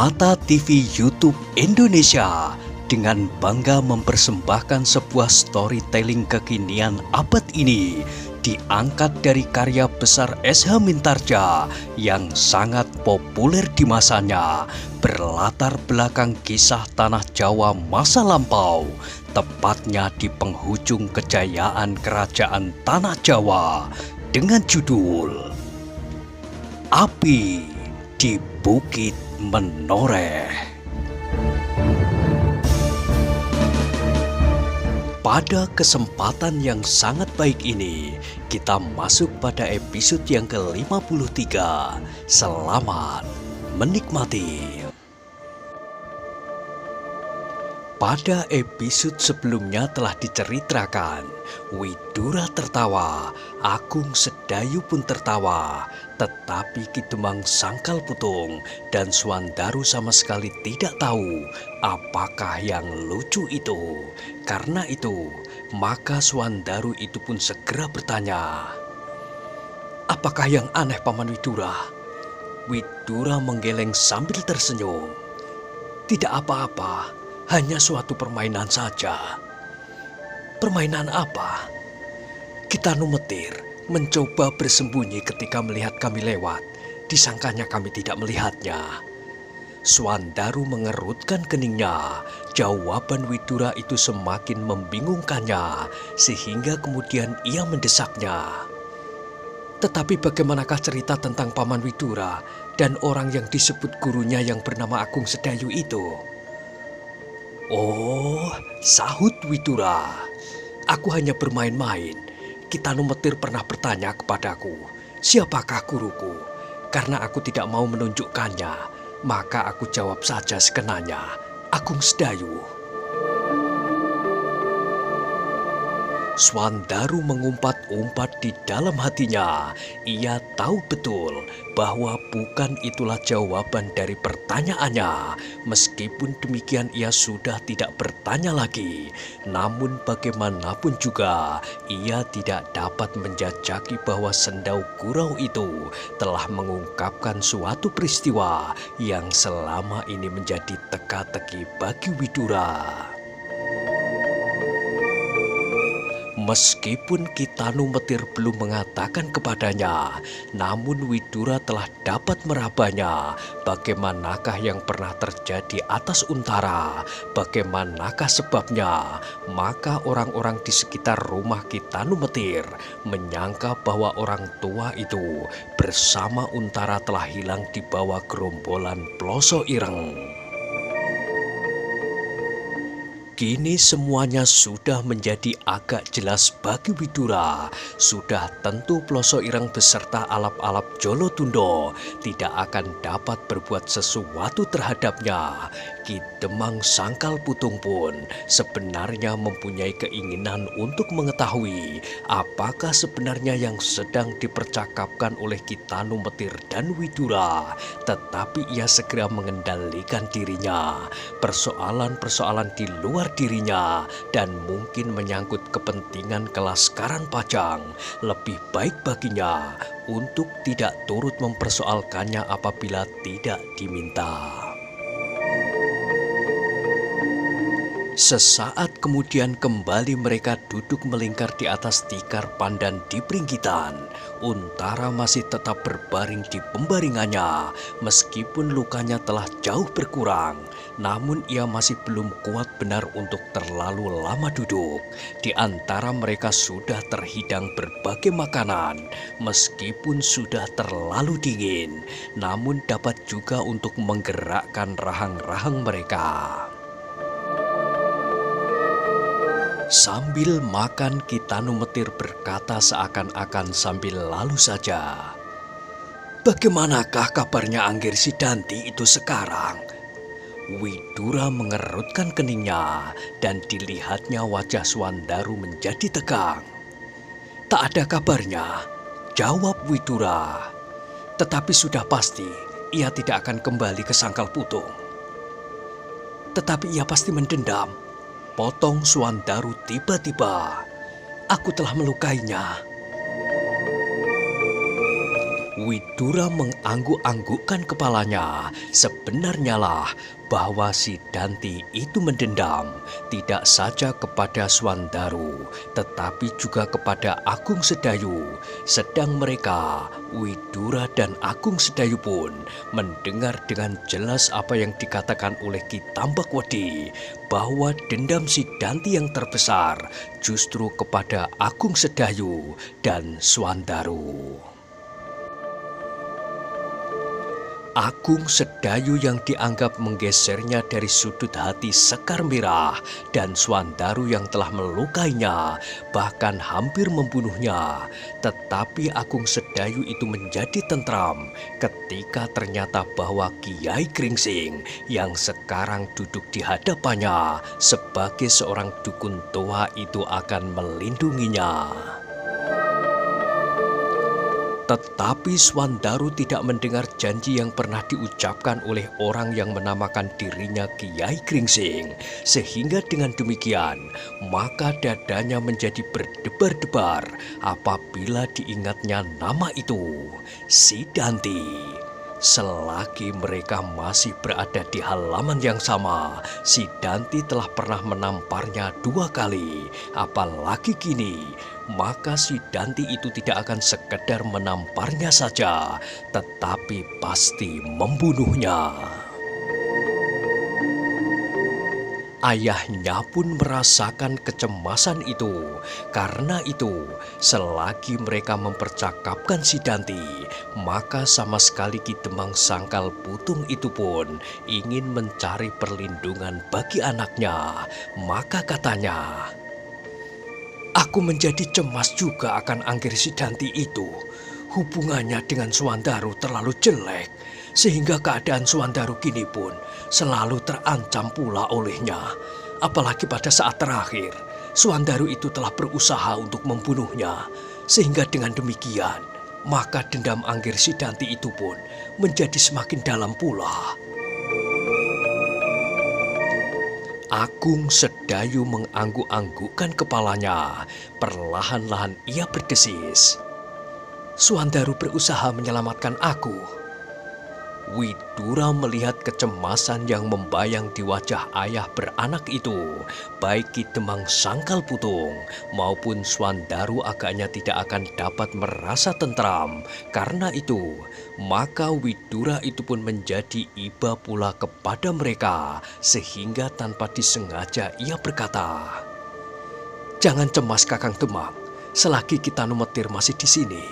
Permata TV YouTube Indonesia dengan bangga mempersembahkan sebuah storytelling kekinian abad ini diangkat dari karya besar S.H. Mintarja yang sangat populer di masanya, berlatar belakang kisah tanah Jawa masa lampau, tepatnya di penghujung kejayaan kerajaan tanah Jawa dengan judul Api di Bukit Menoreh. Pada kesempatan yang sangat baik ini, kita masuk pada episode yang ke-53. Selamat menikmati. Pada episode sebelumnya telah diceritakan, Widura tertawa, Agung Sedayu pun tertawa, tetapi Ki Demang Sangkal Putung dan Swandaru sama sekali tidak tahu apakah yang lucu itu. Karena itu, maka Swandaru itu pun segera bertanya, "Apakah yang aneh, Paman Widura?" Widura menggeleng sambil tersenyum. "Tidak apa-apa. Hanya suatu permainan saja." "Permainan apa?" "Kita Numetir mencoba bersembunyi ketika melihat kami lewat. Disangkanya kami tidak melihatnya." Swandaru mengerutkan keningnya. Jawaban Widura itu semakin membingungkannya, sehingga kemudian ia mendesaknya. "Tetapi bagaimanakah cerita tentang Paman Widura dan orang yang disebut gurunya yang bernama Agung Sedayu itu?" "Oh," sahut Widura, "aku hanya bermain-main. Kita Numetir pernah bertanya kepadaku, siapakah guruku? Karena aku tidak mau menunjukkannya, maka aku jawab saja sekenanya, Agung Sedayu." Swandaru mengumpat-umpat di dalam hatinya. Ia tahu betul bahwa bukan itulah jawaban dari pertanyaannya. Meskipun demikian ia sudah tidak bertanya lagi. Namun bagaimanapun juga ia tidak dapat menjajaki bahwa Sendau Gurau itu telah mengungkapkan suatu peristiwa yang selama ini menjadi teka-teki bagi Widura. Meskipun Ki Numetir belum mengatakan kepadanya, namun Widura telah dapat merabanya. Bagaimanakah yang pernah terjadi atas Untara? Bagaimanakah sebabnya? Maka orang-orang di sekitar rumah Ki Numetir menyangka bahwa orang tua itu bersama Untara telah hilang di bawah gerombolan Ploso Ireng. Kini semuanya sudah menjadi agak jelas bagi Widura. Sudah tentu Ploso Ireng beserta alap-alap Jolotundo tidak akan dapat berbuat sesuatu terhadapnya. Ki Demang Sangkal Putung pun sebenarnya mempunyai keinginan untuk mengetahui apakah sebenarnya yang sedang dipercakapkan oleh Ki Numetir dan Widura. Tetapi ia segera mengendalikan dirinya. Persoalan-persoalan di luar dirinya dan mungkin menyangkut kepentingan kelaskaran Pajang, lebih baik baginya untuk tidak turut mempersoalkannya apabila tidak diminta. Sesaat kemudian kembali mereka duduk melingkar di atas tikar pandan di Pringgitan. Untara masih tetap berbaring di pembaringannya. Meskipun lukanya telah jauh berkurang, namun ia masih belum kuat benar untuk terlalu lama duduk. Di antara mereka sudah terhidang berbagai makanan. Meskipun sudah terlalu dingin, namun dapat juga untuk menggerakkan rahang-rahang mereka. Sambil makan, Ki Numetir berkata seakan-akan sambil lalu saja, "Bagaimanakah kabarnya Angger Sidanti itu sekarang?" Widura mengerutkan keningnya dan dilihatnya wajah Swandaru menjadi tegang. "Tak ada kabarnya," jawab Widura. "Tetapi sudah pasti ia tidak akan kembali ke Sangkal Putung." "Tetapi ia pasti mendendam," potong Swandaru tiba-tiba. "Aku telah melukainya." Widura mengangguk-anggukkan kepalanya. Sebenarnya lah bahwa si Danti itu mendendam tidak saja kepada Swandaru, tetapi juga kepada Agung Sedayu. Sedang mereka, Widura dan Agung Sedayu pun mendengar dengan jelas apa yang dikatakan oleh Ki Tambakwedi, bahwa dendam si Danti yang terbesar justru kepada Agung Sedayu dan Swandaru. Agung Sedayu yang dianggap menggesernya dari sudut hati Sekar Merah dan Swandaru yang telah melukainya, bahkan hampir membunuhnya. Tetapi Agung Sedayu itu menjadi tentram ketika ternyata bahwa Kiai Gringsing yang sekarang duduk di hadapannya sebagai seorang dukun tua itu akan melindunginya. Tetapi Swandaru tidak mendengar janji yang pernah diucapkan oleh orang yang menamakan dirinya Kiai Gringsing. Sehingga dengan demikian, maka dadanya menjadi berdebar-debar apabila diingatnya nama itu, si Danti. Selagi mereka masih berada di halaman yang sama, si Danti telah pernah menamparnya 2 kali. Apalagi kini, maka si Danti itu tidak akan sekedar menamparnya saja, tetapi pasti membunuhnya. Ayahnya pun merasakan kecemasan itu. Karena itu, selagi mereka mempercakapkan si Danti, maka sama sekali Ki Demang Sangkal Putung itu pun ingin mencari perlindungan bagi anaknya. Maka katanya, "Aku menjadi cemas juga akan Angger Sidanti itu. Hubungannya dengan Swandaru terlalu jelek, sehingga keadaan Swandaru kini pun selalu terancam pula olehnya. Apalagi pada saat terakhir, Swandaru itu telah berusaha untuk membunuhnya, sehingga dengan demikian, maka dendam Angger Sidanti itu pun menjadi semakin dalam pula." Agung Sedayu mengangguk-anggukkan kepalanya. Perlahan-lahan ia berdesis, "Swandaru berusaha menyelamatkan aku." Widura melihat kecemasan yang membayang di wajah ayah beranak itu. Baik Ki Demang Sangkal Putung maupun Swandaru agaknya tidak akan dapat merasa tentram. Karena itu, maka Widura itu pun menjadi iba pula kepada mereka. Sehingga tanpa disengaja ia berkata, "Jangan cemas Kakang Demang, selagi kita Numetir masih di sini."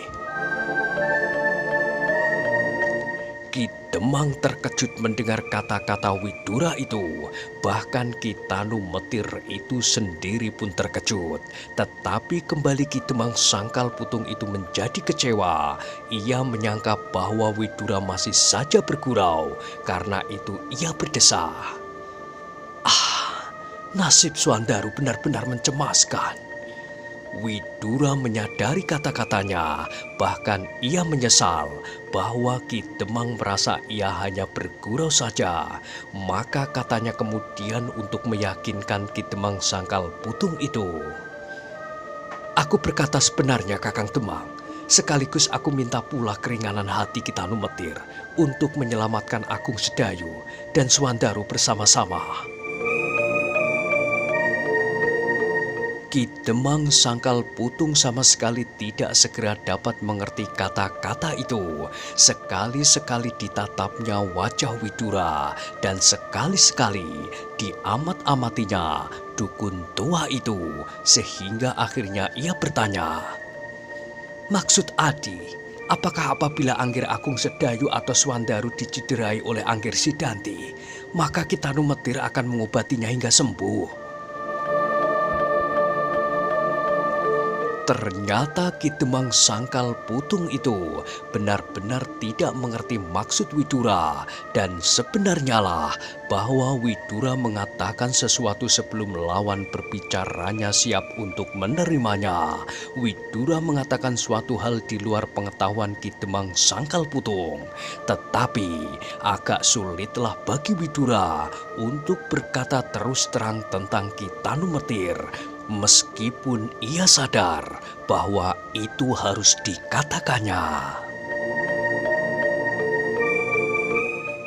Ki Demang terkejut mendengar kata-kata Widura itu. Bahkan Ki Tanumetir itu sendiri pun terkejut. Tetapi kembali Ki Demang Sangkal Putung itu menjadi kecewa. Ia menyangka bahwa Widura masih saja bergurau. Karena itu ia berdesah, "Nasib Swandaru benar-benar mencemaskan." Widura menyadari kata-katanya, bahkan ia menyesal bahwa Ki Demang merasa ia hanya bergurau saja. Maka katanya kemudian untuk meyakinkan Ki Demang Sangkal Putung itu, "Aku berkata sebenarnya Kakang Demang, sekaligus aku minta pula keringanan hati Ki Tanumetir untuk menyelamatkan Agung Sedayu dan Swandaru bersama-sama." Ki Demang Sangkal Putung sama sekali tidak segera dapat mengerti kata-kata itu. Sekali-sekali ditatapnya wajah Widura dan sekali-sekali diamat-amatinya dukun tua itu. Sehingga akhirnya ia bertanya, "Maksud Adi, apakah apabila Angger Agung Sedayu atau Swandaru dicederai oleh Angger Sidanti, maka Ki Tanumetir akan mengobatinya hingga sembuh?" Ternyata Ki Demang Sangkal Putung itu benar-benar tidak mengerti maksud Widura. Dan sebenarnya lah bahwa Widura mengatakan sesuatu sebelum lawan berbicaranya siap untuk menerimanya. Widura mengatakan suatu hal di luar pengetahuan Ki Demang Sangkal Putung. Tetapi agak sulitlah bagi Widura untuk berkata terus terang tentang Ki Tanumetir. Meskipun ia sadar bahwa itu harus dikatakannya.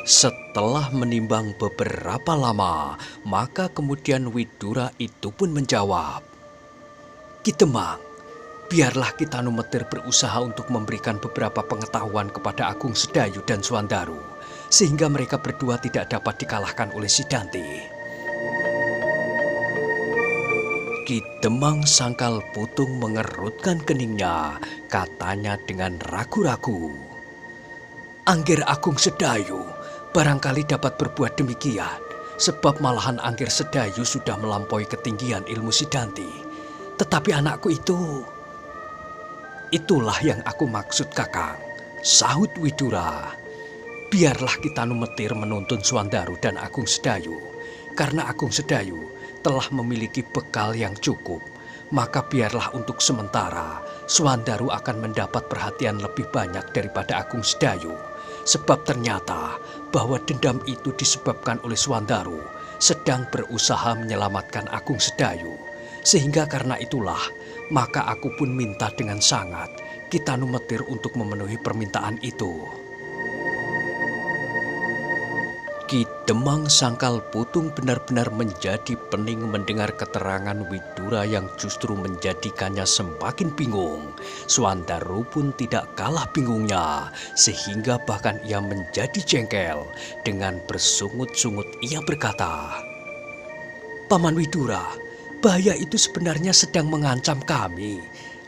Setelah menimbang beberapa lama, maka kemudian Widura itu pun menjawab, "Ki Temang, biarlah Ki Tanumetir berusaha untuk memberikan beberapa pengetahuan kepada Agung Sedayu dan Swandaru, sehingga mereka berdua tidak dapat dikalahkan oleh Sidanti." Ki Demang Sangkal Putung mengerutkan keningnya, katanya dengan ragu-ragu, "Angger Agung Sedayu barangkali dapat berbuat demikian, sebab malahan Angger Sedayu sudah melampaui ketinggian ilmu Sidanti. Tetapi anakku itu..." "Itulah yang aku maksud, Kakang," sahut Widura. "Biarlah Ki Tanumetir menuntun Swandaru dan Agung Sedayu, karena Agung Sedayu telah memiliki bekal yang cukup. Maka biarlah untuk sementara Swandaru akan mendapat perhatian lebih banyak daripada Agung Sedayu. Sebab ternyata bahwa dendam itu disebabkan oleh Swandaru sedang berusaha menyelamatkan Agung Sedayu. Sehingga karena itulah, maka aku pun minta dengan sangat Ki Tanumetir untuk memenuhi permintaan itu." Ki Demang Sangkal Putung benar-benar menjadi pening mendengar keterangan Widura yang justru menjadikannya semakin bingung. Swandaru pun tidak kalah bingungnya, sehingga bahkan ia menjadi jengkel. Dengan bersungut-sungut ia berkata, "Paman Widura, bahaya itu sebenarnya sedang mengancam kami.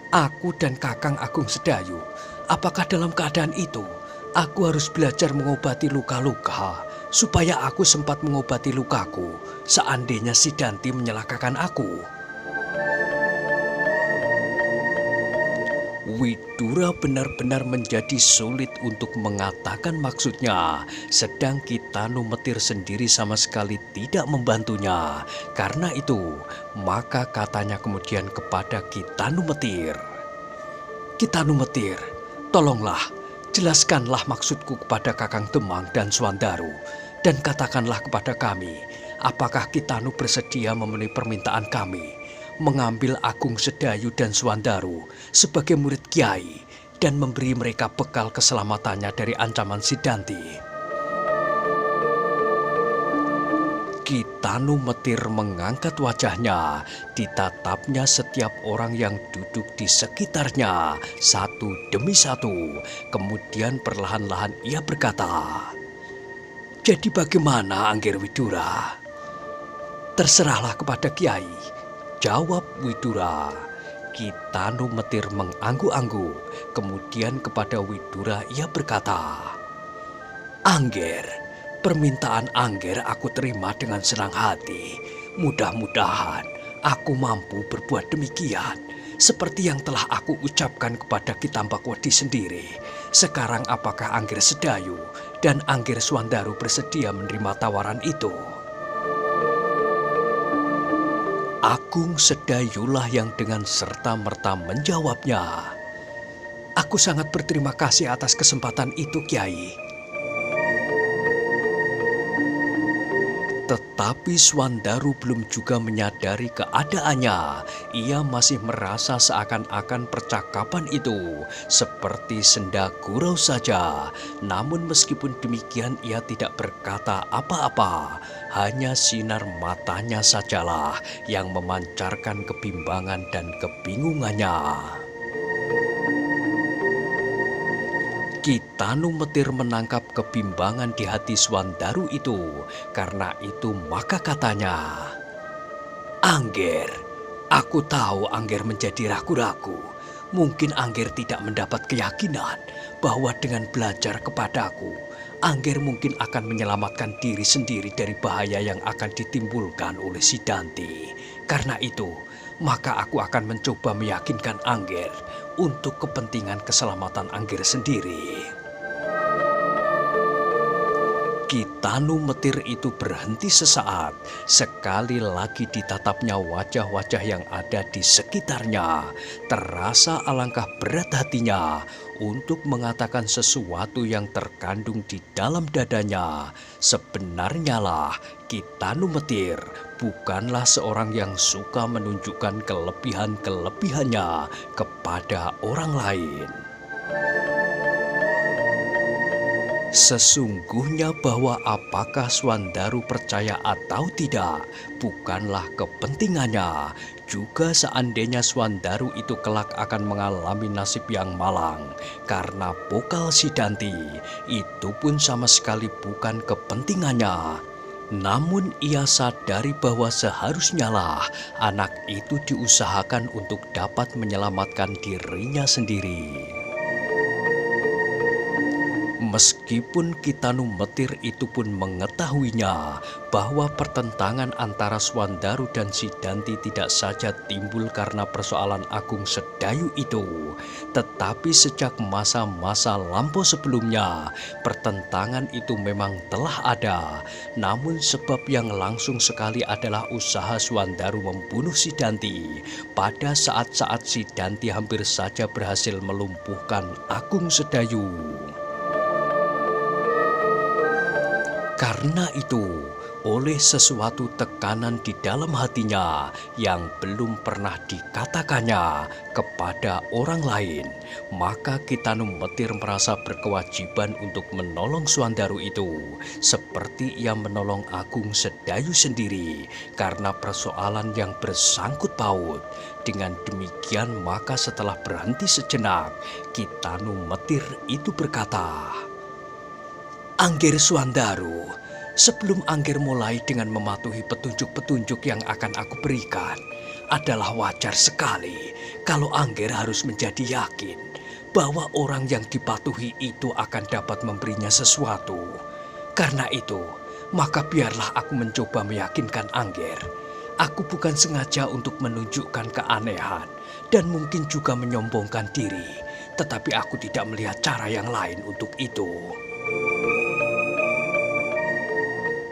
Aku dan Kakang Agung Sedayu, apakah dalam keadaan itu aku harus belajar mengobati luka-luka, supaya aku sempat mengobati lukaku seandainya Sidanti menyelakakan aku?" Widura benar-benar menjadi sulit untuk mengatakan maksudnya, sedang Ki Tanumetir sendiri sama sekali tidak membantunya. Karena itu, maka katanya kemudian kepada Ki Tanumetir, "Ki Tanumetir, tolonglah, jelaskanlah maksudku kepada Kakang Demang dan Swandaru, dan katakanlah kepada kami, apakah Ki Tanu bersedia memenuhi permintaan kami, mengambil Agung Sedayu dan Swandaru sebagai murid Kiai, dan memberi mereka bekal keselamatannya dari ancaman Sidanti." Ki Tanumetir mengangkat wajahnya, ditatapnya setiap orang yang duduk di sekitarnya, satu demi satu. Kemudian perlahan-lahan ia berkata, "Jadi bagaimana, Angger Widura?" "Terserahlah kepada Kiai," jawab Widura. Ki Tanumetir mengangguk-angguk. Kemudian kepada Widura ia berkata, "Angger, permintaan Angger aku terima dengan senang hati. Mudah-mudahan aku mampu berbuat demikian, seperti yang telah aku ucapkan kepada Ki Tambakwedi sendiri. Sekarang apakah Angger Sedayu dan Angger Swandaru bersedia menerima tawaran itu?" Agung Sedayulah yang dengan serta-merta menjawabnya, "Aku sangat berterima kasih atas kesempatan itu, Kiai." Tetapi Swandaru belum juga menyadari keadaannya. Ia masih merasa seakan-akan percakapan itu seperti senda gurau saja. Namun meskipun demikian ia tidak berkata apa-apa. Hanya sinar matanya sajalah yang memancarkan kebimbangan dan kebingungannya. Ki Tanumetir menangkap kebimbangan di hati Swandaru itu. Karena itu maka katanya, "Angger, aku tahu Angger menjadi ragu-ragu. Mungkin Angger tidak mendapat keyakinan bahwa dengan belajar kepadaku, Angger mungkin akan menyelamatkan diri sendiri dari bahaya yang akan ditimbulkan oleh Sidanti. Karena itu, maka aku akan mencoba meyakinkan Angger untuk kepentingan keselamatan Angger sendiri." Ki Tanumetir itu berhenti sesaat. Sekali lagi ditatapnya wajah-wajah yang ada di sekitarnya. Terasa alangkah berat hatinya untuk mengatakan sesuatu yang terkandung di dalam dadanya. Sebenarnya lah, Ki Tanumetir bukanlah seorang yang suka menunjukkan kelebihan-kelebihannya kepada orang lain. Sesungguhnya bahwa apakah Swandaru percaya atau tidak, bukanlah kepentingannya. Juga seandainya Swandaru itu kelak akan mengalami nasib yang malang karena Pokal Sidanti, itu pun sama sekali bukan kepentingannya. Namun ia sadari bahwa seharusnya lah anak itu diusahakan untuk dapat menyelamatkan dirinya sendiri. Meskipun Kitanu Metir itu pun mengetahuinya bahwa pertentangan antara Swandaru dan Sidanti tidak saja timbul karena persoalan Agung Sedayu itu, tetapi sejak masa-masa lampau sebelumnya, pertentangan itu memang telah ada. Namun sebab yang langsung sekali adalah usaha Swandaru membunuh Sidanti pada saat-saat Sidanti hampir saja berhasil melumpuhkan Agung Sedayu. Karena itu, oleh sesuatu tekanan di dalam hatinya yang belum pernah dikatakannya kepada orang lain, maka Kitanu Metir merasa berkewajiban untuk menolong Swandaru itu, seperti ia menolong Agung Sedayu sendiri, karena persoalan yang bersangkut paut. Dengan demikian, maka setelah berhenti sejenak, Kitanu Metir itu berkata, "Angger Swandaru, sebelum Angger mulai dengan mematuhi petunjuk-petunjuk yang akan aku berikan, adalah wajar sekali kalau Angger harus menjadi yakin bahwa orang yang dipatuhi itu akan dapat memberinya sesuatu. Karena itu, maka biarlah aku mencoba meyakinkan Angger. Aku bukan sengaja untuk menunjukkan keanehan dan mungkin juga menyombongkan diri, tetapi aku tidak melihat cara yang lain untuk itu."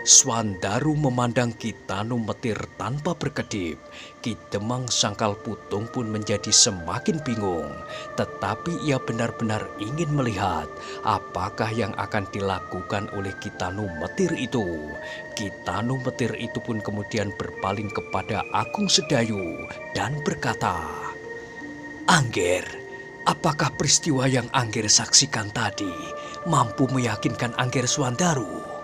Swandaru memandang Kitanu Metir tanpa berkedip. Ki Demang Sangkal Putung pun menjadi semakin bingung. Tetapi ia benar-benar ingin melihat apakah yang akan dilakukan oleh Kitanu Metir itu. Kitanu Metir itu pun kemudian berpaling kepada Agung Sedayu dan berkata, "Angger, apakah peristiwa yang Angger saksikan tadi mampu meyakinkan Angger Swandaru?"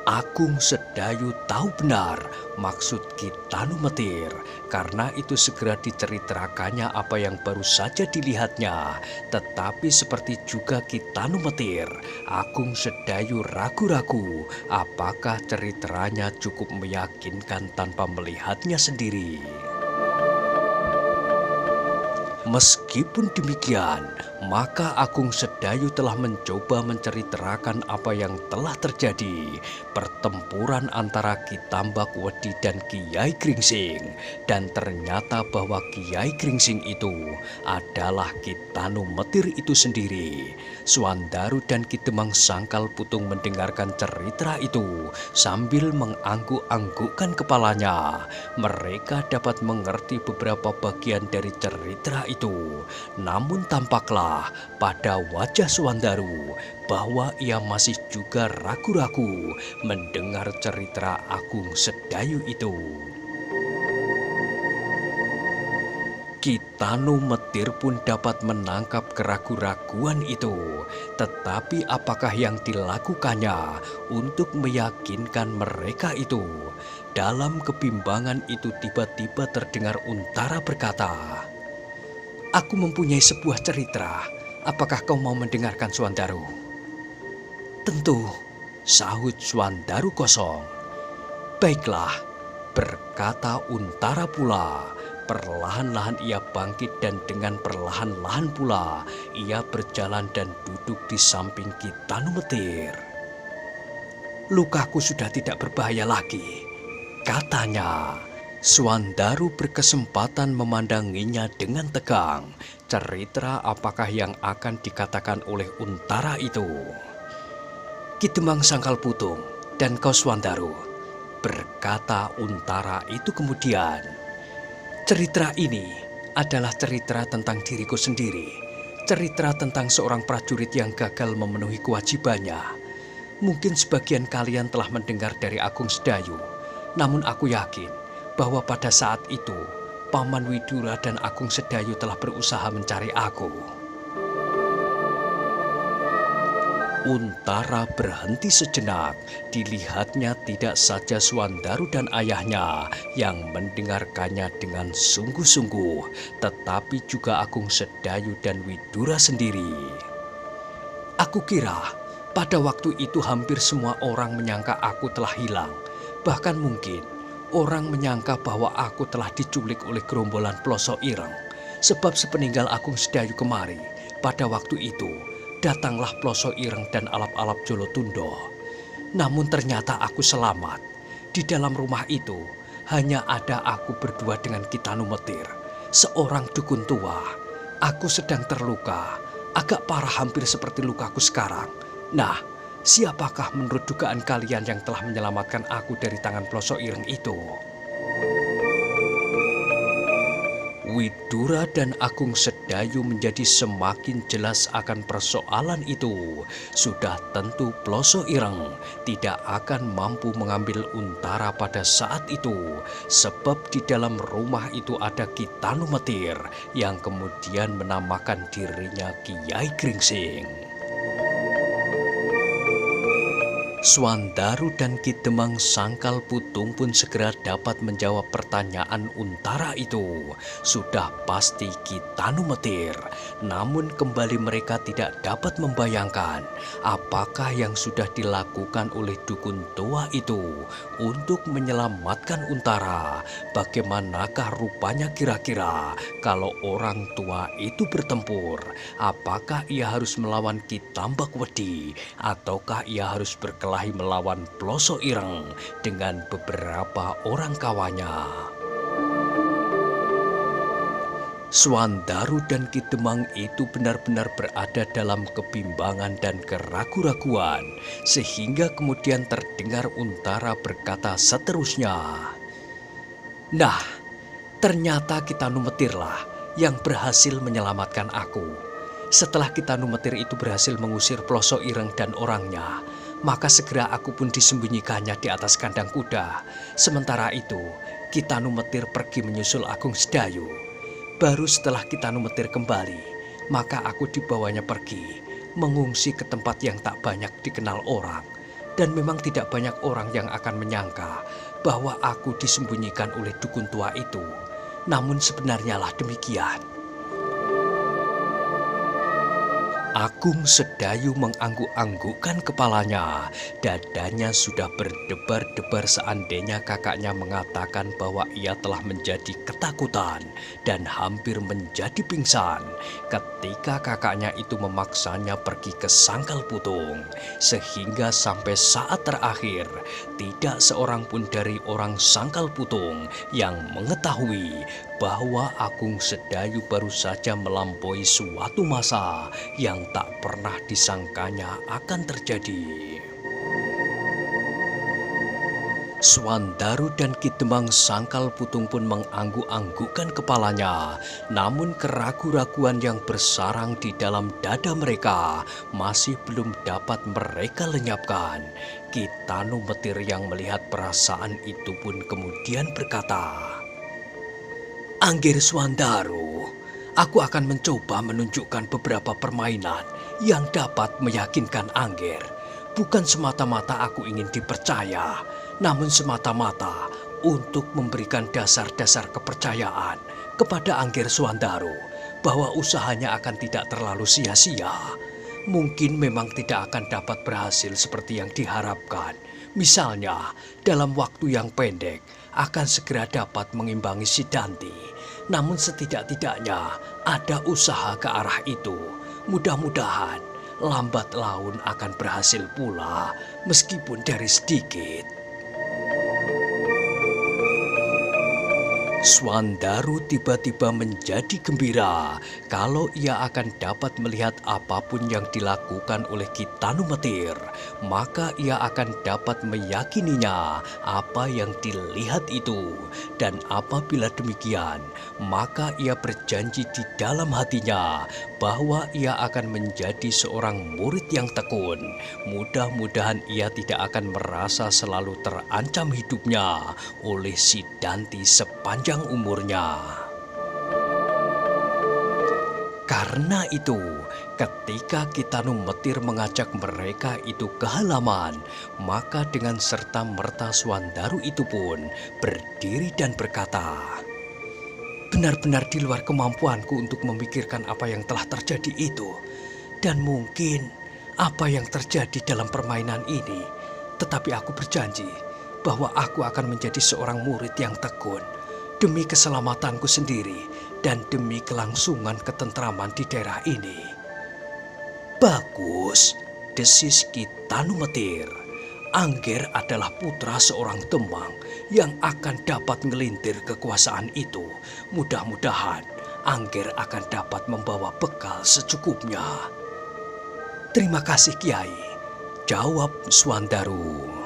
Agung Sedayu tahu benar maksud Kitanu Metir, karena itu segera diceritakannya apa yang baru saja dilihatnya. Tetapi seperti juga Kitanu Metir, Agung Sedayu ragu-ragu apakah ceritanya cukup meyakinkan tanpa melihatnya sendiri. Meskipun demikian, maka Agung Sedayu telah mencoba menceritakan apa yang telah terjadi, pertempuran antara Ki Tambak Wedi dan Kiai Gringsing, dan ternyata bahwa Kiai Gringsing itu adalah Kitanu Metir itu sendiri. Swandaru dan Ki Demang Sangkal Putung mendengarkan cerita itu sambil mengangguk-anggukkan kepalanya. Mereka dapat mengerti beberapa bagian dari cerita itu, namun tampaklah pada wajah Swandaru bahwa ia masih juga ragu-ragu mendengar cerita Agung Sedayu itu. Kitanu Metir pun dapat menangkap keraguan-raguan itu, tetapi apakah yang dilakukannya untuk meyakinkan mereka itu? Dalam kebimbangan itu tiba-tiba terdengar Untara berkata, "Aku mempunyai sebuah cerita. Apakah kau mau mendengarkan, Swandaru?" "Tentu," sahut Swandaru kosong. "Baiklah," berkata Untara pula. Perlahan-lahan ia bangkit dan dengan perlahan-lahan pula ia berjalan dan duduk di samping Kitanu Metir. "Lukaku sudah tidak berbahaya lagi," katanya. Swandaru berkesempatan memandanginya dengan tegang. Cerita apakah yang akan dikatakan oleh Untara itu? "Ki Demang Sangkal Putung dan kau Swandaru," berkata Untara itu kemudian, "cerita ini adalah cerita tentang diriku sendiri. Cerita tentang seorang prajurit yang gagal memenuhi kewajibannya. Mungkin sebagian kalian telah mendengar dari Agung Sedayu, namun aku yakin bahwa pada saat itu Paman Widura dan Agung Sedayu telah berusaha mencari aku." Untara berhenti sejenak. Dilihatnya tidak saja Swandaru dan ayahnya yang mendengarkannya dengan sungguh-sungguh, tetapi juga Agung Sedayu dan Widura sendiri. Aku kira pada waktu itu hampir semua orang menyangka aku telah hilang. Bahkan mungkin orang menyangka bahwa aku telah diculik oleh gerombolan Ploso Ireng. Sebab sepeninggal Agung Sedayu kemari, pada waktu itu datanglah Ploso Ireng dan alap-alap Jolotundo. Namun ternyata aku selamat. Di dalam rumah itu hanya ada aku berdua dengan Kitanu Metir, seorang dukun tua. Aku sedang terluka, agak parah hampir seperti lukaku sekarang. Nah, siapakah menurut dugaan kalian yang telah menyelamatkan aku dari tangan Ploso Ireng itu? Widura dan Agung Sedayu menjadi semakin jelas akan persoalan itu. Sudah tentu Ploso Ireng tidak akan mampu mengambil Untara pada saat itu, sebab di dalam rumah itu ada Kitanu Metir yang kemudian menamakan dirinya Kiai Gringsing. Swandaru dan Ki Demang Sangkal Putung pun segera dapat menjawab pertanyaan Untara itu. Sudah pasti Kitanu Metir. Namun kembali mereka tidak dapat membayangkan apakah yang sudah dilakukan oleh dukun tua itu untuk menyelamatkan Untara. Bagaimanakah rupanya kira-kira kalau orang tua itu bertempur? Apakah ia harus melawan Ki Tambak Wedi ataukah ia harus berkelahi melawan Ploso Ireng dengan beberapa orang kawannya? Swandaru dan Ki Demang itu benar-benar berada dalam kebimbangan dan keraguan-raguan, sehingga kemudian terdengar Untara berkata seterusnya, "Nah, ternyata Kitanu Metirlah yang berhasil menyelamatkan aku. Setelah Kitanu Metir itu berhasil mengusir Ploso Ireng dan orangnya, maka segera aku pun disembunyikannya di atas kandang kuda. Sementara itu, Kitanu Metir pergi menyusul Agung Sedayu. Baru setelah Kitanu Metir kembali, maka aku dibawanya pergi, mengungsi ke tempat yang tak banyak dikenal orang. Dan memang tidak banyak orang yang akan menyangka bahwa aku disembunyikan oleh dukun tua itu. Namun sebenarnya lah demikian." Agung Sedayu mengangguk-anggukkan kepalanya. Dadanya sudah berdebar-debar seandainya kakaknya mengatakan bahwa ia telah menjadi ketakutan dan hampir menjadi pingsan ketika kakaknya itu memaksanya pergi ke Sangkal Putung. Sehingga sampai saat terakhir, tidak seorang pun dari orang Sangkal Putung yang mengetahui bahwa Agung Sedayu baru saja melampaui suatu masa yang tak pernah disangkanya akan terjadi. Swandaru dan Ki Demang Sangkal Putung pun mengangguk-anggukkan kepalanya. Namun keraguan-raguan yang bersarang di dalam dada mereka masih belum dapat mereka lenyapkan. Kitanu Metir yang melihat perasaan itu pun kemudian berkata, "Anggir Swandaru, aku akan mencoba menunjukkan beberapa permainan yang dapat meyakinkan Anggir. Bukan semata-mata aku ingin dipercaya, namun semata-mata untuk memberikan dasar-dasar kepercayaan kepada Anggir Swandaru bahwa usahanya akan tidak terlalu sia-sia. Mungkin memang tidak akan dapat berhasil seperti yang diharapkan. Misalnya, dalam waktu yang pendek akan segera dapat mengimbangi si Danti. Namun setidak-tidaknya ada usaha ke arah itu. Mudah-mudahan lambat laun akan berhasil pula, meskipun dari sedikit." Swandaru tiba-tiba menjadi gembira kalau ia akan dapat melihat apapun yang dilakukan oleh Kitanu Metir. Maka ia akan dapat meyakininya apa yang dilihat itu. Dan apabila demikian, maka ia berjanji di dalam hatinya bahwa ia akan menjadi seorang murid yang tekun. Mudah-mudahan ia tidak akan merasa selalu terancam hidupnya oleh si Danti sepanjang umurnya. Karena itu, ketika Kitanu Metir mengajak mereka itu ke halaman, maka dengan serta-merta Swandaru itu pun berdiri dan berkata, "Benar-benar di luar kemampuanku untuk memikirkan apa yang telah terjadi itu. Dan mungkin apa yang terjadi dalam permainan ini. Tetapi aku berjanji bahwa aku akan menjadi seorang murid yang tekun demi keselamatanku sendiri dan demi kelangsungan ketentraman di daerah ini." "Bagus," desis Kitanu Metir. "Angger adalah putra seorang Demang yang akan dapat ngelintir kekuasaan itu. Mudah-mudahan Angger akan dapat membawa bekal secukupnya." "Terima kasih, Kiai," jawab Swandaru.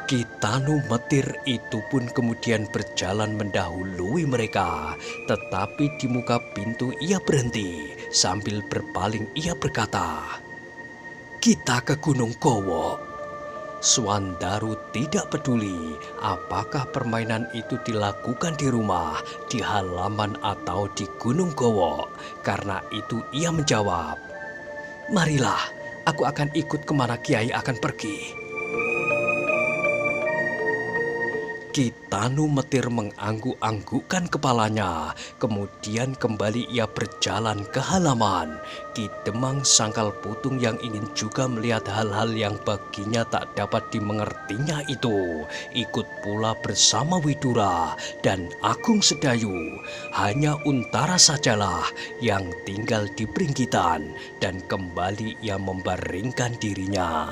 Kitanu Metir itu pun kemudian berjalan mendahului mereka, tetapi di muka pintu ia berhenti. Sambil berpaling ia berkata, "Kita ke Gunung Kowo." Swandaru tidak peduli apakah permainan itu dilakukan di rumah, di halaman atau di Gunung Kowo. Karena itu ia menjawab, "Marilah, aku akan ikut kemana Kiai akan pergi." Kitanu Metir mengangguk-anggukkan kepalanya, kemudian kembali ia berjalan ke halaman. Ki Demang Sangkal Putung yang ingin juga melihat hal-hal yang baginya tak dapat dimengertinya itu, ikut pula bersama Widura dan Agung Sedayu. Hanya Untara sajalah yang tinggal di Pringgitan, dan kembali ia membaringkan dirinya.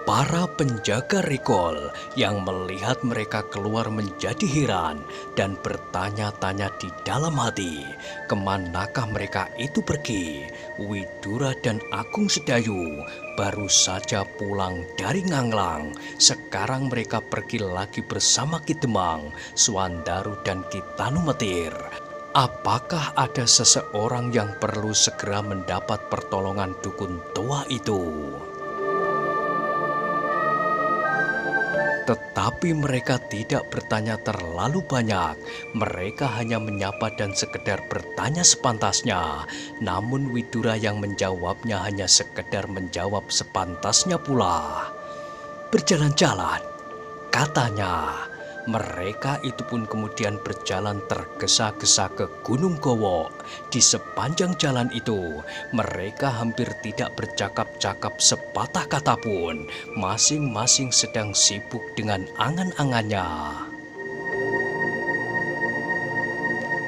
Para penjaga Rekol yang melihat mereka keluar menjadi heran dan bertanya-tanya di dalam hati, kemanakah mereka itu pergi. Widura dan Agung Sedayu baru saja pulang dari Nganglang. Sekarang mereka pergi lagi bersama Ki Demang, Swandaru dan Kitanu Metir. Apakah ada seseorang yang perlu segera mendapat pertolongan dukun tua itu? Tetapi mereka tidak bertanya terlalu banyak. Mereka hanya menyapa dan sekedar bertanya sepantasnya. Namun Widura yang menjawabnya hanya sekedar menjawab sepantasnya pula. "Berjalan-jalan," katanya. Mereka itu pun kemudian berjalan tergesa-gesa ke Gunung Kowo. Di sepanjang jalan itu, mereka hampir tidak bercakap-cakap sepatah kata pun. Masing-masing sedang sibuk dengan angan-angannya.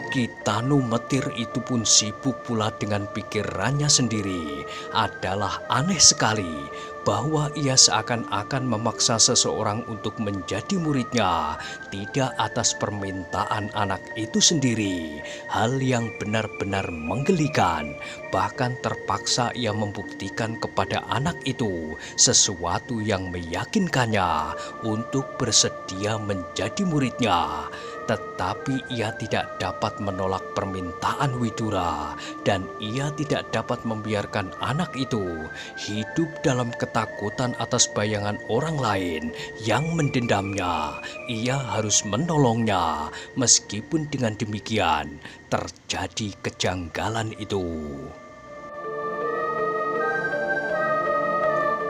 Kitanu Metir itu pun sibuk pula dengan pikirannya sendiri. Adalah aneh sekali bahwa ia seakan-akan memaksa seseorang untuk menjadi muridnya, tidak atas permintaan anak itu sendiri. Hal yang benar-benar menggelikan. Bahkan terpaksa ia membuktikan kepada anak itu sesuatu yang meyakinkannya untuk bersedia menjadi muridnya. Tetapi ia tidak dapat menolak permintaan Widura, dan ia tidak dapat membiarkan anak itu hidup dalam ketakutan atas bayangan orang lain yang mendendamnya. Ia harus menolongnya, meskipun dengan demikian terjadi kejanggalan itu.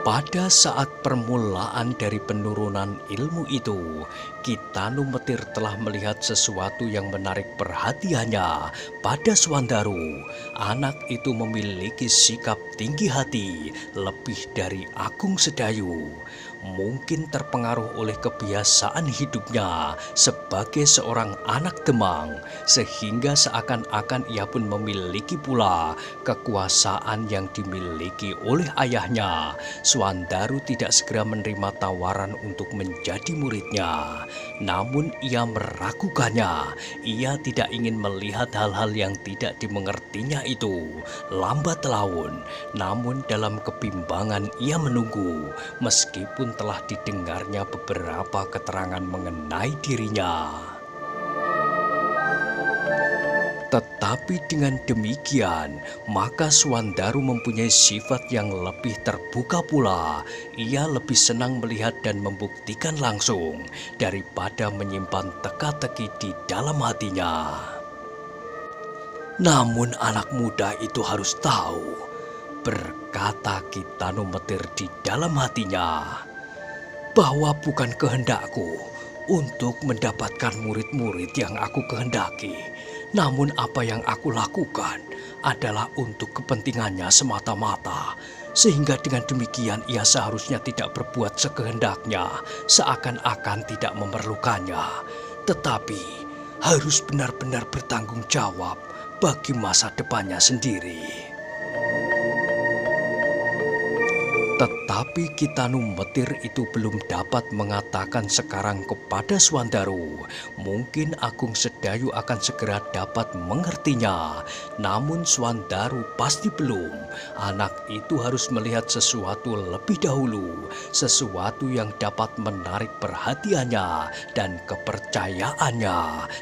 Pada saat permulaan dari penurunan ilmu itu, Kitanu Metir telah melihat sesuatu yang menarik perhatiannya pada Swandaru. Anak itu memiliki sikap tinggi hati lebih dari Agung Sedayu. Mungkin terpengaruh oleh kebiasaan hidupnya sebagai seorang anak Demang, sehingga seakan-akan ia pun memiliki pula kekuasaan yang dimiliki oleh ayahnya. Swandaru tidak segera menerima tawaran untuk menjadi muridnya. Namun ia meragukannya. Ia tidak ingin melihat hal-hal yang tidak dimengertinya itu lambat laun. Namun dalam kebimbangan ia menunggu, meskipun telah didengarnya beberapa keterangan mengenai dirinya. Tetapi dengan demikian, maka Swandaru mempunyai sifat yang lebih terbuka pula. Ia lebih senang melihat dan membuktikan langsung daripada menyimpan teka-teki di dalam hatinya. Namun anak muda itu harus tahu, berkata Kitano Metir di dalam hatinya, bahwa bukan kehendakku untuk mendapatkan murid-murid yang aku kehendaki. Namun apa yang aku lakukan adalah untuk kepentingannya semata-mata. Sehingga dengan demikian ia seharusnya tidak berbuat sekehendaknya, seakan-akan tidak memerlukannya. Tetapi harus benar-benar bertanggung jawab bagi masa depannya sendiri. Tetapi Kitano Metir itu belum dapat mengatakan sekarang kepada Swandaru. Mungkin Agung Sedayu akan segera dapat mengertinya. Namun Swandaru pasti belum. Anak itu harus melihat sesuatu lebih dahulu. Sesuatu yang dapat menarik perhatiannya dan kepercayaannya.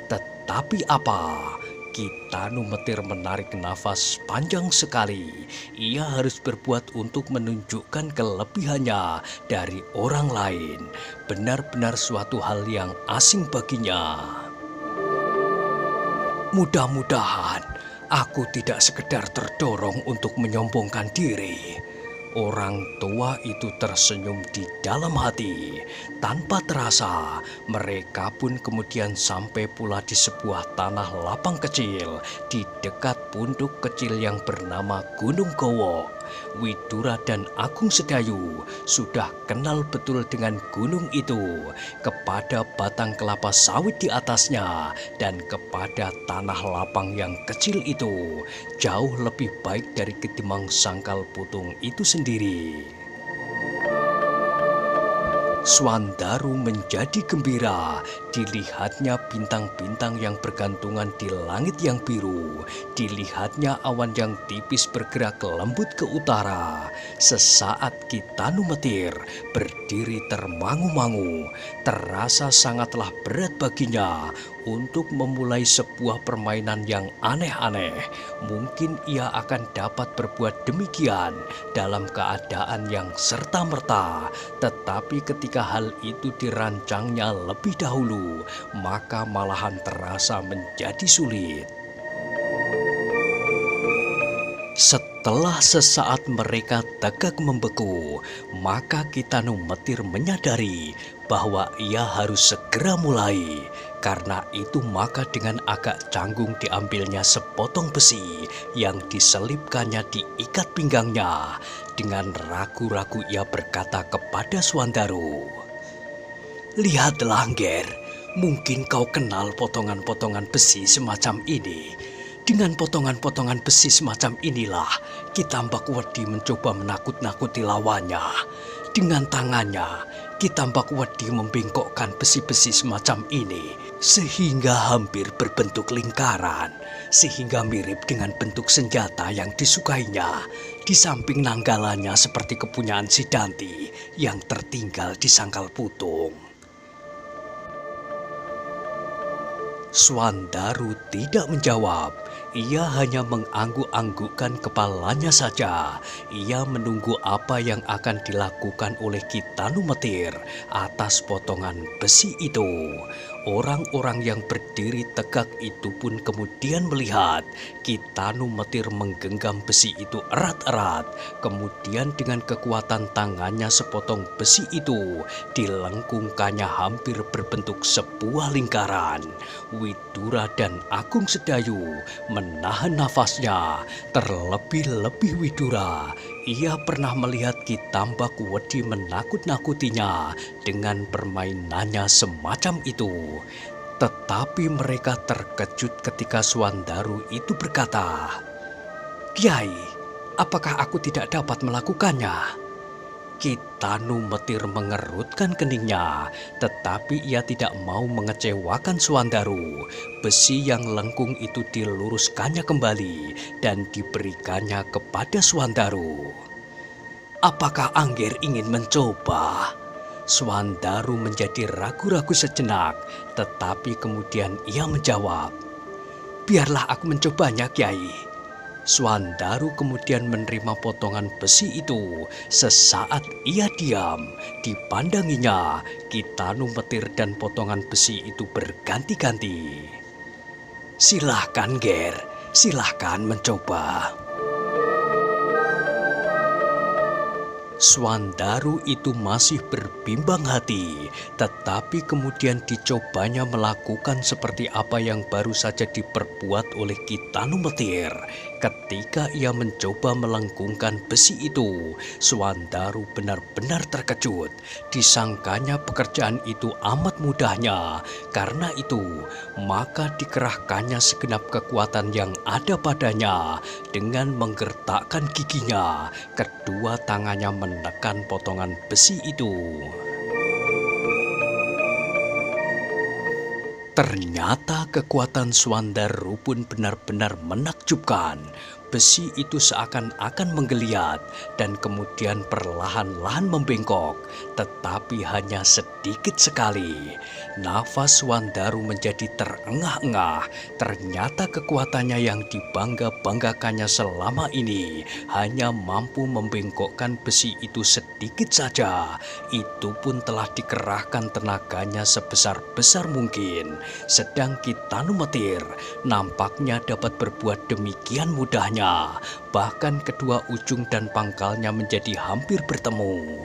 Tetapi apa? Kitano Metir menarik nafas panjang sekali. Ia harus berbuat untuk menunjukkan kelebihannya dari orang lain. Benar-benar suatu hal yang asing baginya. Mudah-mudahan aku tidak sekedar terdorong untuk menyombongkan diri. Orang tua itu tersenyum di dalam hati. Tanpa terasa, mereka pun kemudian sampai pula di sebuah tanah lapang kecil di dekat punduk kecil yang bernama Gunung Gowok. Widura dan Agung Sedayu sudah kenal betul dengan gunung itu, kepada batang kelapa sawit di atasnya, dan kepada tanah lapang yang kecil itu. Jauh lebih baik dari ketimbang sangkal putung itu sendiri. Swandaru menjadi gembira. Dilihatnya bintang-bintang yang bergantungan di langit yang biru. Dilihatnya awan yang tipis bergerak lembut ke utara. Sesaat Kitano Metir berdiri termangu-mangu. Terasa sangatlah berat baginya untuk memulai sebuah permainan yang aneh-aneh. Mungkin ia akan dapat berbuat demikian dalam keadaan yang serta-merta. Tetapi ketika hal itu dirancangnya lebih dahulu, maka malahan terasa menjadi sulit. Setelah sesaat mereka tegak membeku, maka Kitano Metir menyadari bahwa ia harus segera mulai. Karena itu maka dengan agak canggung diambilnya sepotong besi yang diselipkannya di ikat pinggangnya. Dengan ragu-ragu ia berkata kepada Swandaru, "Lihatlah, Ngger, mungkin kau kenal potongan-potongan besi semacam ini. Dengan potongan-potongan besi semacam inilah Kitambak Wedi mencoba menakut-nakuti lawannya. Dengan tangannya, Kitambak Wedi membengkokkan besi-besi semacam ini sehingga hampir berbentuk lingkaran, sehingga mirip dengan bentuk senjata yang disukainya. Di samping nanggalannya seperti kepunyaan Sidanti yang tertinggal di sangkal putung." Swandaru tidak menjawab. Ia hanya mengangguk-anggukkan kepalanya saja. Ia menunggu apa yang akan dilakukan oleh Kitano Metir atas potongan besi itu. Orang-orang yang berdiri tegak itu pun kemudian melihat Kitano Metir menggenggam besi itu erat-erat. Kemudian dengan kekuatan tangannya sepotong besi itu dilengkungkannya hampir berbentuk sebuah lingkaran. Widura dan Agung Sedayu menahan nafasnya. Terlebih-lebih Widura, ia pernah melihat Kitambak Wedi menakut-nakutinya dengan permainannya semacam itu. Tetapi mereka terkejut ketika Swandaru itu berkata, "Kiai, apakah aku tidak dapat melakukannya?" Kitano Metir mengerutkan keningnya, tetapi ia tidak mau mengecewakan Swandaru. Besi yang lengkung itu diluruskannya kembali dan diberikannya kepada Swandaru. "Apakah Angger ingin mencoba?" Swandaru menjadi ragu-ragu sejenak, tetapi kemudian ia menjawab, Biarlah aku mencobanya, Kiai. Swandaru kemudian menerima potongan besi itu. Sesaat ia diam, dipandanginya, Kitanu Metir dan potongan besi itu berganti-ganti. Silahkan, Ger, silahkan mencoba. Swandaru itu masih berbimbang hati, tetapi kemudian dicobanya melakukan seperti apa yang baru saja diperbuat oleh Kitanu Metir. Ketika ia mencoba melengkungkan besi itu, Swandaru benar-benar terkejut. Disangkanya pekerjaan itu amat mudahnya. Karena itu, maka dikerahkannya segenap kekuatan yang ada padanya. Dengan menggertakkan giginya, kedua tangannya menekan potongan besi itu. Ternyata kekuatan Swandaru pun benar-benar menakjubkan. Besi itu seakan-akan menggeliat dan kemudian perlahan-lahan membengkok, tetapi hanya sedikit sekali. Nafas Swandaru menjadi terengah-engah. Ternyata kekuatannya yang dibangga-banggakannya selama ini hanya mampu membengkokkan besi itu sedikit saja. Itu pun telah dikerahkan tenaganya sebesar-besar mungkin. Sedang Kitanu Metir nampaknya dapat berbuat demikian mudahnya. Bahkan kedua ujung dan pangkalnya menjadi hampir bertemu.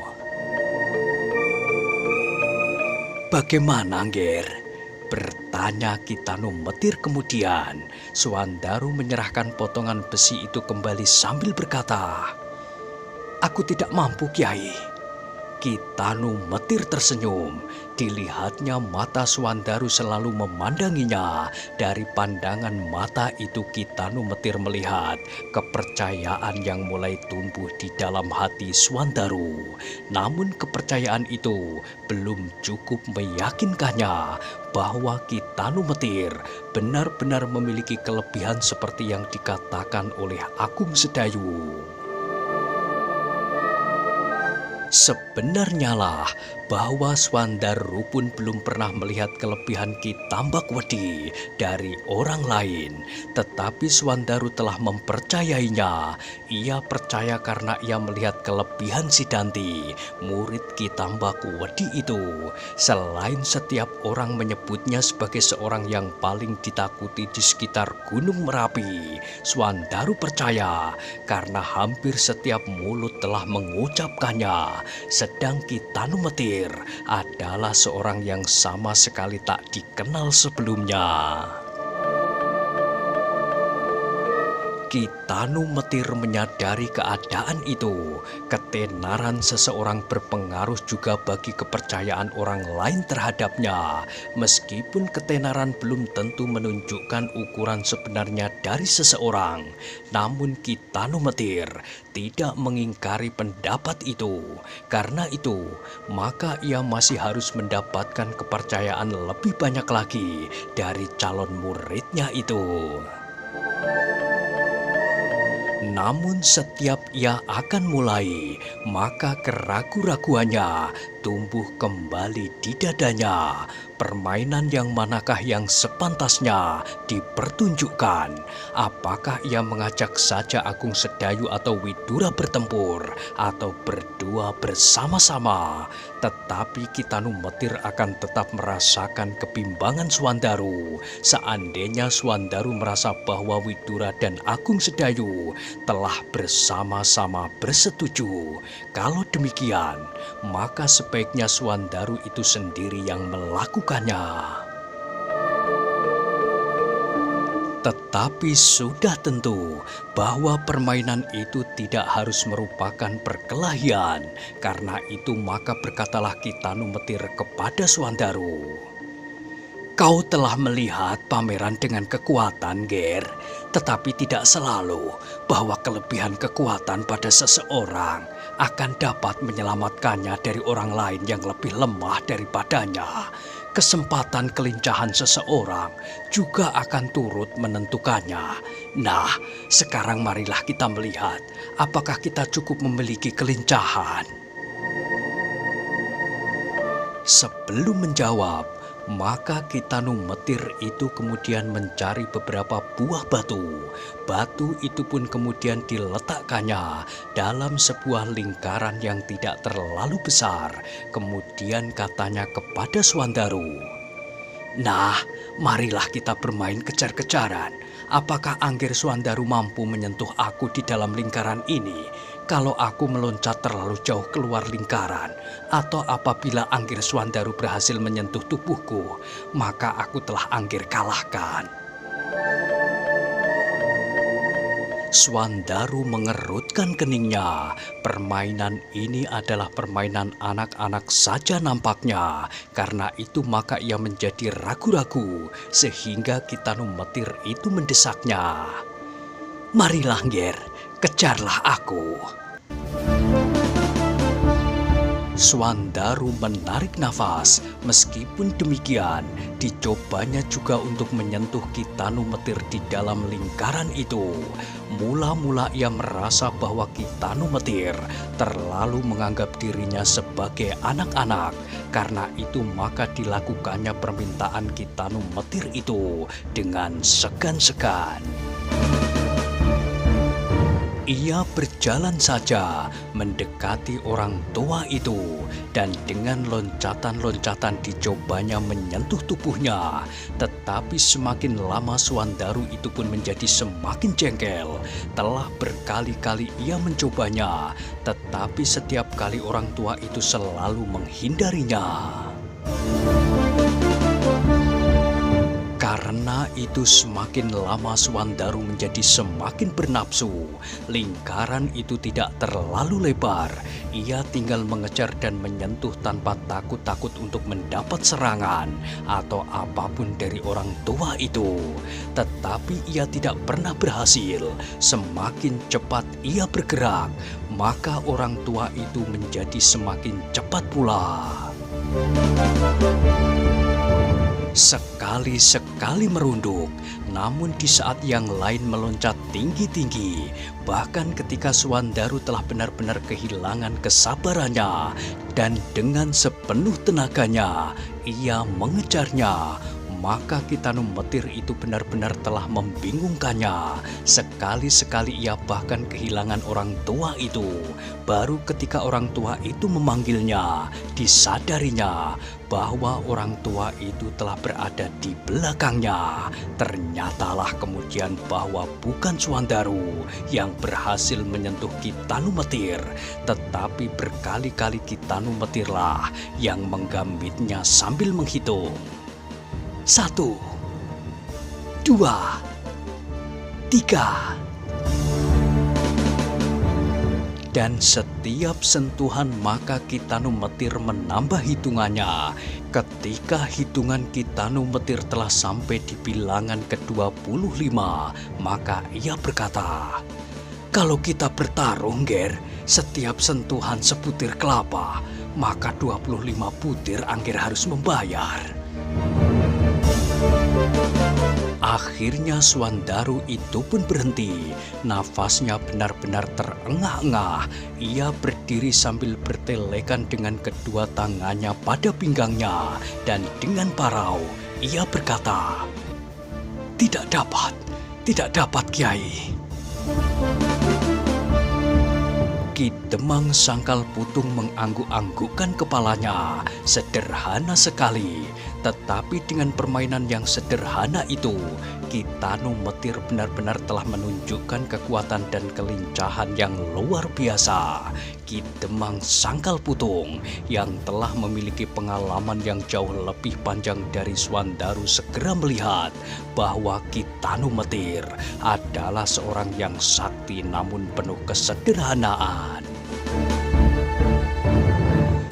Bagaimana, Ger? Bertanya Kitanu Metir kemudian. Swandaru menyerahkan potongan besi itu kembali sambil berkata, "Aku tidak mampu, Kiai." Kitanu Metir tersenyum. Dilihatnya mata Swandaru selalu memandanginya. Dari pandangan mata itu Kitanu Metir melihat kepercayaan yang mulai tumbuh di dalam hati Swandaru. Namun kepercayaan itu belum cukup meyakinkannya bahwa Kitanu Metir benar-benar memiliki kelebihan seperti yang dikatakan oleh Agung Sedayu. Sebenarnya lah bahwa Swandaru pun belum pernah melihat kelebihan Ki Tambakwedi dari orang lain. Tetapi Swandaru telah mempercayainya. Ia percaya karena ia melihat kelebihan Sidanti, murid Ki Tambakwedi itu. Selain setiap orang menyebutnya sebagai seorang yang paling ditakuti di sekitar Gunung Merapi, Swandaru percaya karena hampir setiap mulut telah mengucapkannya. Sedang Kitanu Metir adalah seorang yang sama sekali tak dikenal sebelumnya. Kitanu Metir menyadari keadaan itu. Ketenaran seseorang berpengaruh juga bagi kepercayaan orang lain terhadapnya. Meskipun ketenaran belum tentu menunjukkan ukuran sebenarnya dari seseorang, namun Kitanu Metir tidak mengingkari pendapat itu. Karena itu, maka ia masih harus mendapatkan kepercayaan lebih banyak lagi dari calon muridnya itu. Namun setiap ia akan mulai, maka keraguan-raguannya tumbuh kembali di dadanya. Permainan yang manakah yang sepantasnya dipertunjukkan? Apakah ia mengajak saja Agung Sedayu atau Widura bertempur, atau berdua bersama-sama? Tetapi Kitanu Metir akan tetap merasakan kebimbangan Swandaru. Seandainya Swandaru merasa bahwa Widura dan Agung Sedayu telah bersama-sama bersetuju. Kalau demikian, maka sebaiknya Swandaru itu sendiri yang melakukannya. Tetapi sudah tentu bahwa permainan itu tidak harus merupakan perkelahian. Karena itu maka berkatalah Kitanu Metir kepada Swandaru, "Kau telah melihat pameran dengan kekuatan, Ger, tetapi tidak selalu bahwa kelebihan kekuatan pada seseorang akan dapat menyelamatkannya dari orang lain yang lebih lemah daripadanya. Kesempatan kelincahan seseorang juga akan turut menentukannya. Nah, sekarang marilah kita melihat apakah kita cukup memiliki kelincahan." Sebelum menjawab, Maka Kitanu Metir itu kemudian mencari beberapa buah batu. Batu itu pun kemudian diletakkannya dalam sebuah lingkaran yang tidak terlalu besar. Kemudian katanya kepada Swandaru, "Nah, marilah kita bermain kejar-kejaran. Apakah Angger Swandaru mampu menyentuh aku di dalam lingkaran ini? Kalau aku meloncat terlalu jauh keluar lingkaran, atau apabila Angger Swandaru berhasil menyentuh tubuhku, maka aku telah Angger kalahkan." Swandaru mengerutkan keningnya. Permainan ini adalah permainan anak-anak saja nampaknya. Karena itu maka ia menjadi ragu-ragu sehingga Kitanu Metir itu mendesaknya. "Marilah Angger, kejarlah aku." Swandaru menarik nafas. Meskipun demikian, dicobanya juga untuk menyentuh Kitanu Metir di dalam lingkaran itu. Mula-mula ia merasa bahwa Kitanu Metir terlalu menganggap dirinya sebagai anak-anak. Karena itu maka dilakukannya permintaan Kitanu Metir itu dengan segan-segan. Ia berjalan saja mendekati orang tua itu dan dengan loncatan-loncatan dicobanya menyentuh tubuhnya. Tetapi semakin lama Swandaru itu pun menjadi semakin jengkel. Telah berkali-kali ia mencobanya, tetapi setiap kali orang tua itu selalu menghindarinya. Karena itu semakin lama Swandaru menjadi semakin bernafsu. Lingkaran itu tidak terlalu lebar. Ia tinggal mengejar dan menyentuh tanpa takut-takut untuk mendapat serangan atau apapun dari orang tua itu. Tetapi ia tidak pernah berhasil. Semakin cepat ia bergerak, maka orang tua itu menjadi semakin cepat pula. Sekali-sekali merunduk, namun di saat yang lain meloncat tinggi-tinggi. Bahkan ketika Swandaru telah benar-benar kehilangan kesabarannya dan dengan sepenuh tenaganya ia mengejarnya, maka Kitanu Metir itu benar-benar telah membingungkannya. Sekali-sekali ia bahkan kehilangan orang tua itu. Baru ketika orang tua itu memanggilnya, disadarinya bahwa orang tua itu telah berada di belakangnya. Ternyatalah kemudian bahwa bukan Swandaru yang berhasil menyentuh Kitanu Metir, tetapi berkali-kali Kitanu Metirlah yang menggambitnya sambil menghitung. 1, 2, 3. Dan setiap sentuhan maka Kitanu Metir menambah hitungannya. Ketika hitungan Kitanu Metir telah sampai di bilangan ke-25, maka ia berkata, "Kalau kita bertarung, Ger, setiap sentuhan sebutir kelapa, maka 25 butir Angger harus membayar." Akhirnya Swandaru itu pun berhenti. Nafasnya benar-benar terengah-engah. Ia berdiri sambil bertelekan dengan kedua tangannya pada pinggangnya. Dan dengan parau, ia berkata, tidak dapat Kiai." Ki Demang Sangkal Putung mengangguk-anggukkan kepalanya. Sederhana sekali, tetapi dengan permainan yang sederhana itu, Kitanu Metir benar-benar telah menunjukkan kekuatan dan kelincahan yang luar biasa. Ki Demang Sangkal Putung yang telah memiliki pengalaman yang jauh lebih panjang dari Swandaru segera melihat bahwa Kitanu Metir adalah seorang yang sakti namun penuh kesederhanaan.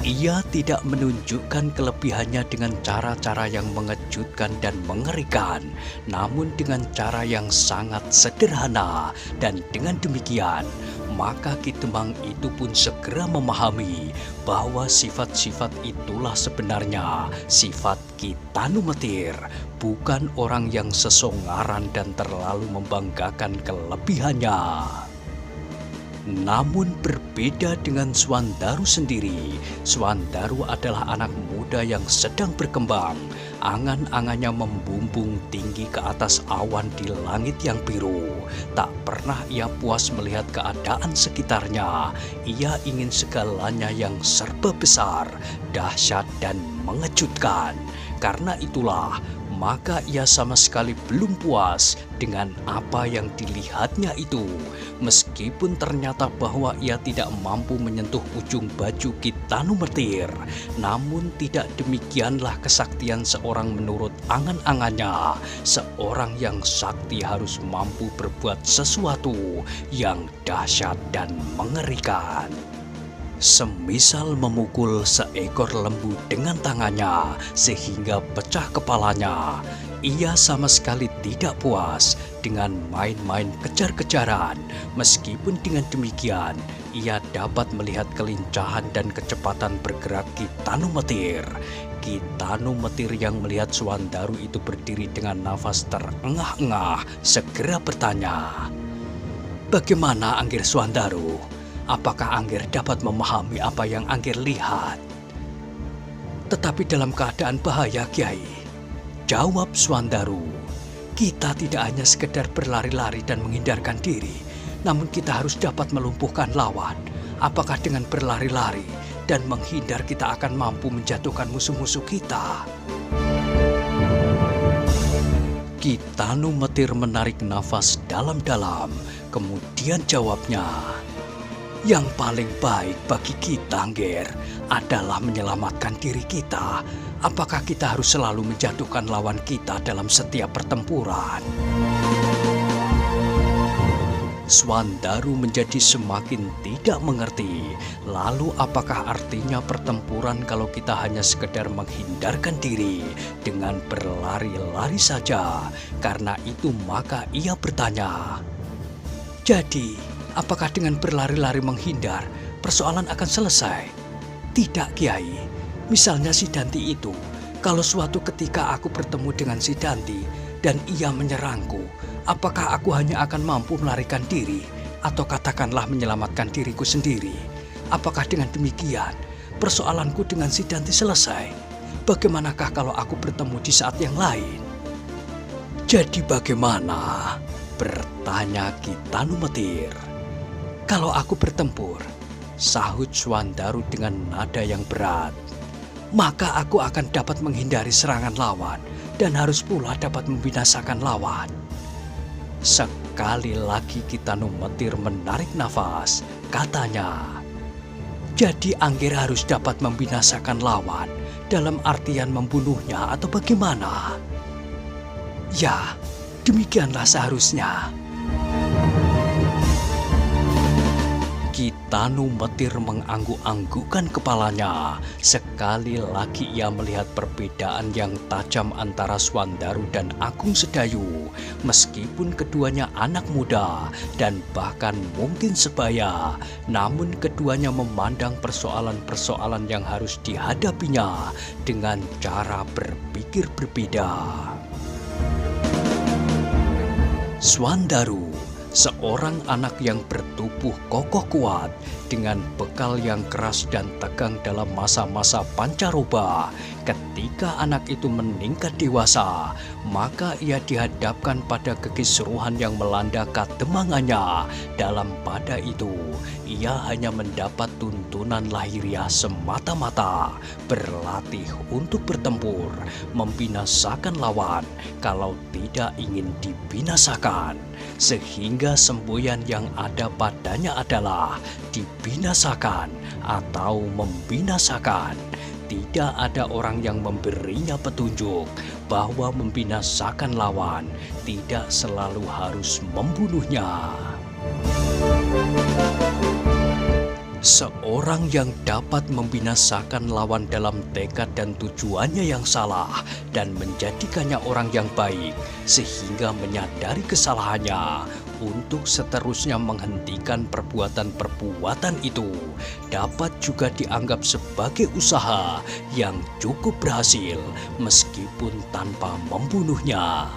Ia tidak menunjukkan kelebihannya dengan cara-cara yang mengejutkan dan mengerikan, namun dengan cara yang sangat sederhana. Dan dengan demikian, maka Ki Demang itu pun segera memahami bahwa sifat-sifat itulah sebenarnya sifat Kitanu Metir, bukan orang yang sesongaran dan terlalu membanggakan kelebihannya. Namun berbeda dengan Swandaru sendiri, Swandaru adalah anak muda yang sedang berkembang. Angan-angannya membumbung tinggi ke atas awan di langit yang biru. Tak pernah ia puas melihat keadaan sekitarnya. Ia ingin segalanya yang serba besar, dahsyat dan mengejutkan. Karena itulah, maka ia sama sekali belum puas dengan apa yang dilihatnya itu. Meskipun ternyata bahwa ia tidak mampu menyentuh ujung baju Ki Tanumetir, namun tidak demikianlah kesaktian seorang menurut angan-angannya. Seorang yang sakti harus mampu berbuat sesuatu yang dahsyat dan mengerikan. Semisal memukul seekor lembu dengan tangannya sehingga pecah kepalanya, ia sama sekali tidak puas dengan main-main kejar-kejaran. Meskipun dengan demikian, ia dapat melihat kelincahan dan kecepatan bergerak Ki Tanumetir. Ki Tanumetir yang melihat Swandaru itu berdiri dengan nafas terengah-engah segera bertanya, "Bagaimana Anggir Swandaru? Apakah Anggir dapat memahami apa yang Anggir lihat?" "Tetapi dalam keadaan bahaya, Kiai," jawab Swandaru. "Kita tidak hanya sekedar berlari-lari dan menghindarkan diri, namun kita harus dapat melumpuhkan lawan. Apakah dengan berlari-lari dan menghindar kita akan mampu menjatuhkan musuh-musuh kita?" Ki Tanumetir menarik nafas dalam-dalam, kemudian jawabnya, "Yang paling baik bagi kita, Anggir, adalah menyelamatkan diri kita. Apakah kita harus selalu menjatuhkan lawan kita dalam setiap pertempuran?" Swandaru menjadi semakin tidak mengerti. Lalu apakah artinya pertempuran kalau kita hanya sekedar menghindarkan diri dengan berlari-lari saja? Karena itu maka ia bertanya, "Jadi, apakah dengan berlari-lari menghindar, persoalan akan selesai?" "Tidak, Kiai. Misalnya si Danti itu, kalau suatu ketika aku bertemu dengan si Danti dan ia menyerangku, apakah aku hanya akan mampu melarikan diri atau katakanlah menyelamatkan diriku sendiri? Apakah dengan demikian persoalanku dengan si Danti selesai? Bagaimanakah kalau aku bertemu di saat yang lain?" "Jadi bagaimana?" bertanya Ki Tanumetir. "Kalau aku bertempur," sahut Swandaru dengan nada yang berat, "maka aku akan dapat menghindari serangan lawan dan harus pula dapat membinasakan lawan." Sekali lagi Ki Tanumetir menarik nafas, katanya, "Jadi Anggir harus dapat membinasakan lawan dalam artian membunuhnya atau bagaimana?" "Ya, demikianlah seharusnya." Ki Tanumetir mengangguk-anggukkan kepalanya. Sekali lagi ia melihat perbedaan yang tajam antara Swandaru dan Agung Sedayu. Meskipun keduanya anak muda dan bahkan mungkin sebaya, namun keduanya memandang persoalan-persoalan yang harus dihadapinya dengan cara berpikir berbeda. Swandaru, seorang anak yang bertubuh kokoh kuat dengan bekal yang keras dan tegang dalam masa-masa pancaroba. Ketika anak itu meningkat dewasa, maka ia dihadapkan pada kekisruhan yang melanda kademangannya. Dalam pada itu, ia hanya mendapat tuntunan lahiriah semata-mata, berlatih untuk bertempur, membinasakan lawan kalau tidak ingin dibinasakan. Sehingga semboyan yang ada padanya adalah dibinasakan atau membinasakan. Tidak ada orang yang memberinya petunjuk bahwa membinasakan lawan tidak selalu harus membunuhnya. Seorang yang dapat membinasakan lawan dalam tekad dan tujuannya yang salah dan menjadikannya orang yang baik sehingga menyadari kesalahannya untuk seterusnya menghentikan perbuatan-perbuatan itu dapat juga dianggap sebagai usaha yang cukup berhasil meskipun tanpa membunuhnya.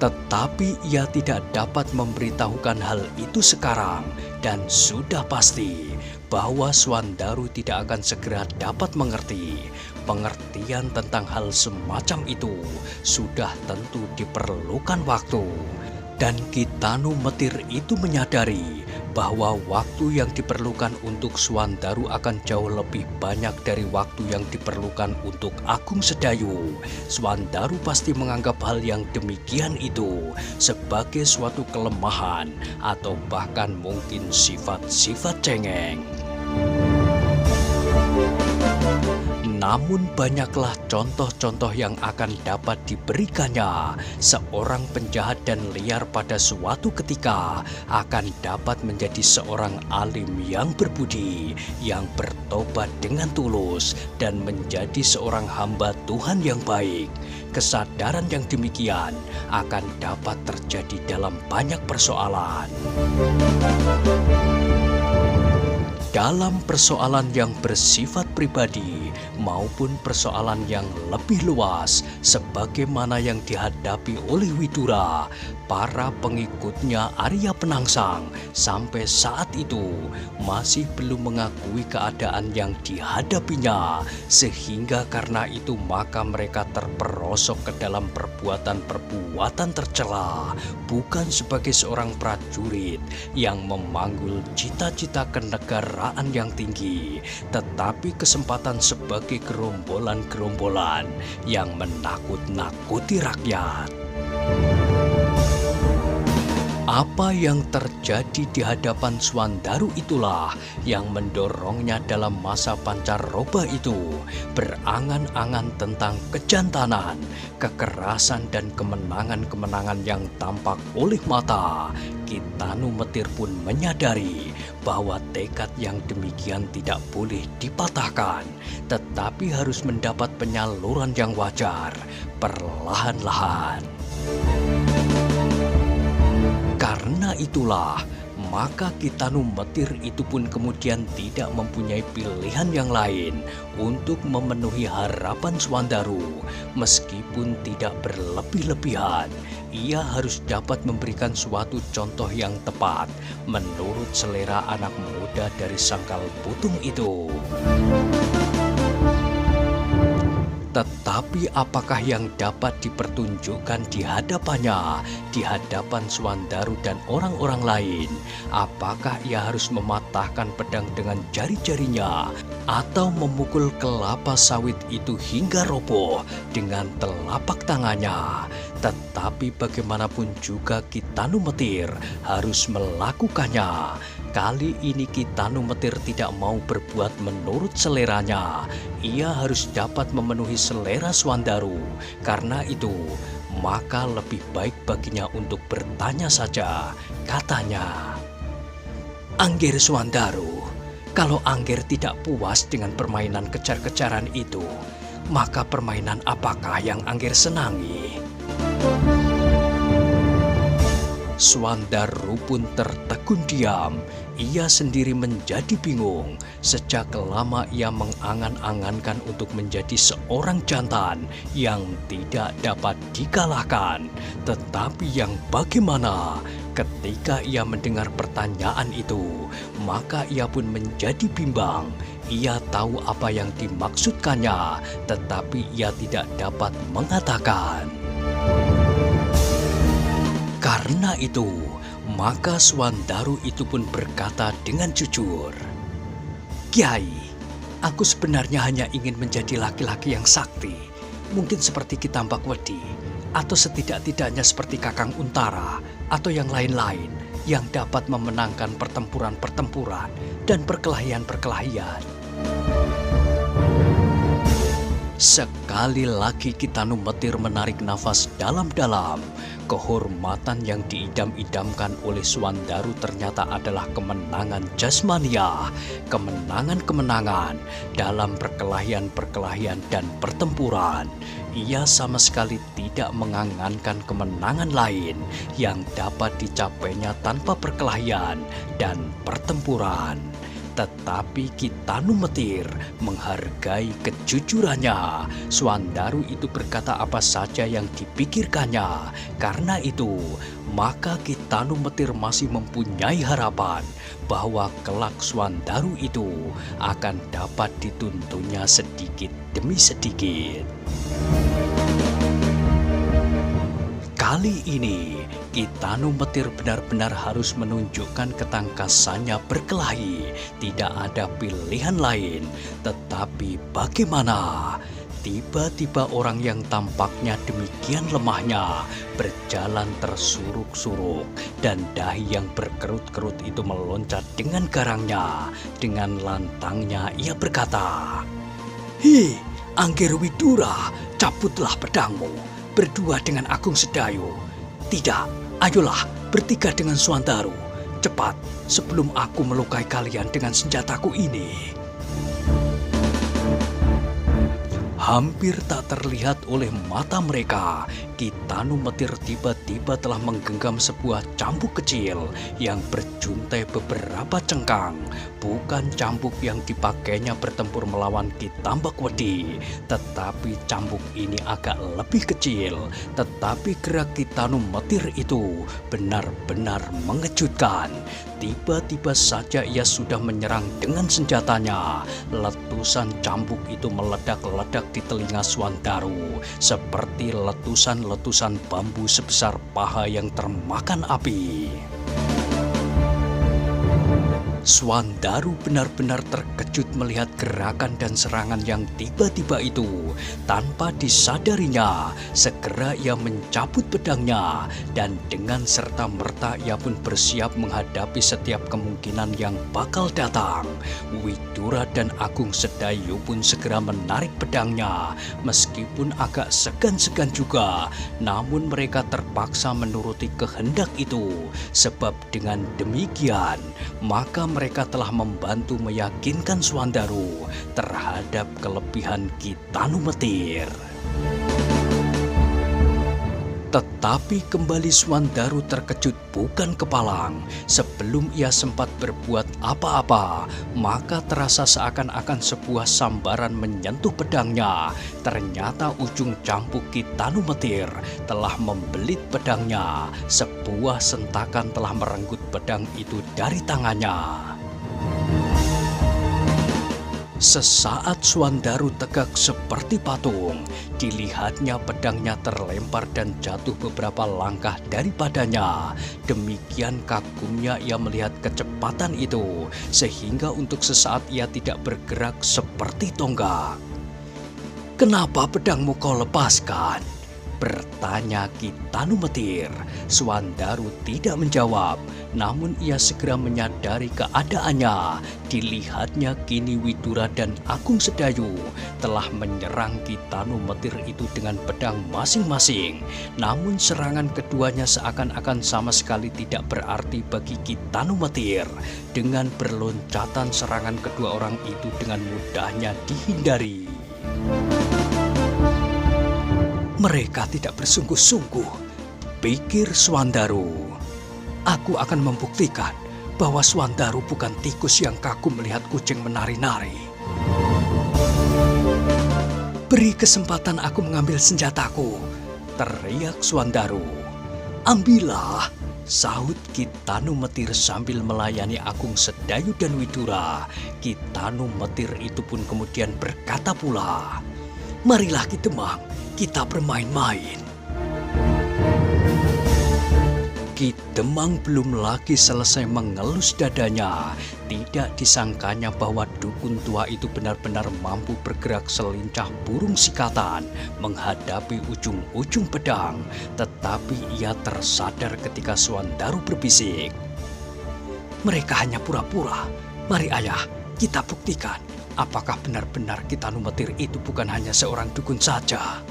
Tetapi ia tidak dapat memberitahukan hal itu sekarang dan sudah pasti bahwa Swandaru tidak akan segera dapat mengerti pengertian tentang hal semacam itu sudah tentu diperlukan waktu. Dan Kitanu Metir itu menyadari bahwa waktu yang diperlukan untuk Swandaru akan jauh lebih banyak dari waktu yang diperlukan untuk Agung Sedayu. Swandaru pasti menganggap hal yang demikian itu sebagai suatu kelemahan atau bahkan mungkin sifat-sifat cengeng. Namun banyaklah contoh-contoh yang akan dapat diberikannya. Seorang penjahat dan liar pada suatu ketika akan dapat menjadi seorang alim yang berbudi, yang bertobat dengan tulus, dan menjadi seorang hamba Tuhan yang baik. Kesadaran yang demikian akan dapat terjadi dalam banyak persoalan. Dalam persoalan yang bersifat pribadi maupun persoalan yang lebih luas sebagaimana yang dihadapi oleh Widura, para pengikutnya Arya Penangsang sampai saat itu masih belum mengakui keadaan yang dihadapinya, sehingga karena itu maka mereka terperosok ke dalam perbuatan-perbuatan tercela, bukan sebagai seorang prajurit yang memanggul cita-cita kenegaraan yang tinggi, tetapi kesempatan sebagai gerombolan-gerombolan yang menakut-nakuti rakyat. Apa yang terjadi di hadapan Swandaru itulah yang mendorongnya dalam masa pancaroba itu berangan-angan tentang kejantanan, kekerasan dan kemenangan-kemenangan yang tampak oleh mata. Kitanu Metir pun menyadari bahwa tekad yang demikian tidak boleh dipatahkan, tetapi harus mendapat penyaluran yang wajar, perlahan-lahan. Karena itulah, maka Kitanu Metir itu pun kemudian tidak mempunyai pilihan yang lain untuk memenuhi harapan Swandaru. Meskipun tidak berlebih-lebihan, ia harus dapat memberikan suatu contoh yang tepat menurut selera anak muda dari Sangkal Putung itu. Tetapi apakah yang dapat dipertunjukkan di hadapannya, di hadapan Swandaru dan orang-orang lain? Apakah ia harus mematahkan pedang dengan jari-jarinya atau memukul kelapa sawit itu hingga roboh dengan telapak tangannya? Tetapi bagaimanapun juga Kitanu Metir harus melakukannya. Kali ini Kitanu Metir tidak mau berbuat menurut seleranya. Ia harus dapat memenuhi selera Swandaru. Karena itu, maka lebih baik baginya untuk bertanya saja. Katanya, "Angger Swandaru, kalau Angger tidak puas dengan permainan kejar-kejaran itu, maka permainan apakah yang Angger senangi?" Swandaru pun tertegun diam. Ia sendiri menjadi bingung. Sejak lama ia mengangan-angankan untuk menjadi seorang jantan yang tidak dapat dikalahkan. Tetapi yang bagaimana? Ketika ia mendengar pertanyaan itu, maka ia pun menjadi bimbang. Ia tahu apa yang dimaksudkannya, tetapi ia tidak dapat mengatakan. Karena itu, maka Swandaru itu pun berkata dengan jujur, "Kiai, aku sebenarnya hanya ingin menjadi laki-laki yang sakti, mungkin seperti Ki Tambakwedi, atau setidak-tidaknya seperti Kakang Untara, atau yang lain-lain yang dapat memenangkan pertempuran-pertempuran dan perkelahian-perkelahian." Sekali lagi Kitanu Metir menarik nafas dalam-dalam. Kehormatan yang diidam-idamkan oleh Swandaru ternyata adalah kemenangan jasmaniah, kemenangan-kemenangan dalam perkelahian-perkelahian dan pertempuran. Ia sama sekali tidak mengangankan kemenangan lain yang dapat dicapainya tanpa perkelahian dan pertempuran. Tetapi Ki Tanumetir menghargai kejujurannya. Swandaru itu berkata apa saja yang dipikirkannya. Karena itu, maka Ki Tanumetir masih mempunyai harapan bahwa kelak Swandaru itu akan dapat dituntunnya sedikit demi sedikit. Kali ini, Ki Tanumetir benar-benar harus menunjukkan ketangkasannya berkelahi. Tidak ada pilihan lain. Tetapi bagaimana? Tiba-tiba orang yang tampaknya demikian lemahnya berjalan tersuruk-suruk, dan dahi yang berkerut-kerut itu meloncat dengan garangnya. Dengan lantangnya ia berkata, "Hi, Angger Widura, cabutlah pedangmu. Berdua dengan Agung Sedayu. Tidak, ayolah bertiga dengan Swandaru. Cepat, sebelum aku melukai kalian dengan senjataku ini." Hampir tak terlihat oleh mata mereka, Ki Tanumetir tiba-tiba telah menggenggam sebuah cambuk kecil yang berjuntai beberapa cengkang. Bukan cambuk yang dipakainya bertempur melawan Ki Tambakwedi, tetapi cambuk ini agak lebih kecil. Tetapi gerak Ki Tanumetir itu benar-benar mengejutkan. Tiba-tiba saja ia sudah menyerang dengan senjatanya. Letusan cambuk itu meledak-ledak di telinga Swandaru seperti letusan-letusan bambu sebesar paha yang termakan api. Swandaru benar-benar terkejut melihat gerakan dan serangan yang tiba-tiba itu. Tanpa disadarinya, segera ia mencabut pedangnya, dan dengan serta-merta ia pun bersiap menghadapi setiap kemungkinan yang bakal datang. Widura dan Agung Sedayu pun segera menarik pedangnya. Meskipun agak segan-segan juga, namun mereka terpaksa menuruti kehendak itu. Sebab dengan demikian, maka mereka telah membantu meyakinkan Swandaru terhadap kelebihan Ki Tanumetir. Tetapi kembali Swandaru terkejut bukan kepalang. Sebelum ia sempat berbuat apa-apa, maka terasa seakan-akan sebuah sambaran menyentuh pedangnya. Ternyata ujung cambuk Ki Tanumetir telah membelit pedangnya. Sebuah sentakan telah merenggut pedang itu dari tangannya. Sesaat Swandaru tegak seperti patung. Dilihatnya pedangnya terlempar dan jatuh beberapa langkah daripadanya. Demikian kagumnya ia melihat kecepatan itu, sehingga untuk sesaat ia tidak bergerak seperti tonggak. "Kenapa pedangmu kau lepaskan?" bertanya Ki Tanumetir. Swandaru tidak menjawab, namun ia segera menyadari keadaannya. Dilihatnya kini Widura dan Agung Sedayu telah menyerang Ki Tanumetir itu dengan pedang masing-masing. Namun serangan keduanya seakan-akan sama sekali tidak berarti bagi Ki Tanumetir. Dengan berloncatan serangan kedua orang itu dengan mudahnya dihindari. "Mereka tidak bersungguh-sungguh," pikir Swandaru. "Aku akan membuktikan bahwa Swandaru bukan tikus yang kagum melihat kucing menari-nari." "Beri kesempatan aku mengambil senjataku," teriak Swandaru. "Ambillah," sahut Ki Tanumetir sambil melayani Agung Sedayu dan Widura. Ki Tanumetir itu pun kemudian berkata pula, "Marilah Ki Demang, kita bermain-main." Ki Demang belum lagi selesai mengelus dadanya. Tidak disangkanya bahwa dukun tua itu benar-benar mampu bergerak selincah burung sikatan menghadapi ujung-ujung pedang. Tetapi ia tersadar ketika Swandaru berbisik, "Mereka hanya pura-pura. Mari ayah, kita buktikan apakah benar-benar Ki Tanumetir itu bukan hanya seorang dukun saja."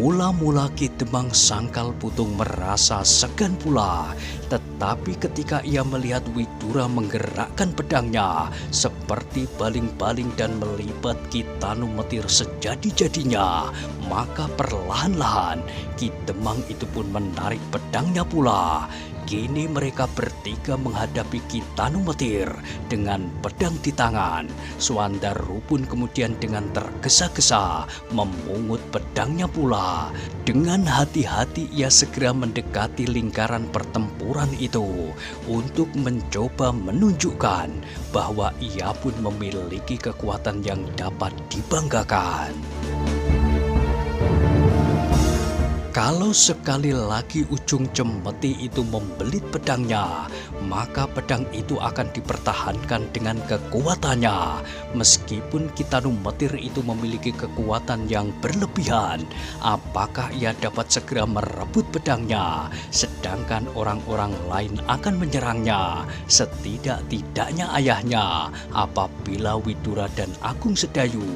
Mula-mula Ki Demang Sangkal Putung merasa segan pula, tetapi ketika ia melihat Widura menggerakkan pedangnya seperti baling-baling dan melibat Ki Tanumetir sejadi-jadinya, maka perlahan-lahan Ki Demang itu pun menarik pedangnya pula. Kini mereka bertiga menghadapi Ki Tanumetir dengan pedang di tangan. Suandaru pun kemudian dengan tergesa-gesa memungut pedangnya pula. Dengan hati-hati ia segera mendekati lingkaran pertempuran itu untuk mencoba menunjukkan bahwa ia pun memiliki kekuatan yang dapat dibanggakan. Kalau sekali lagi ujung cemeti itu membelit pedangnya, maka pedang itu akan dipertahankan dengan kekuatannya. Meskipun Ki Tanumetir itu memiliki kekuatan yang berlebihan, apakah ia dapat segera merebut pedangnya, sedangkan orang-orang lain akan menyerangnya? Setidak-tidaknya ayahnya, apabila Widura dan Agung Sedayu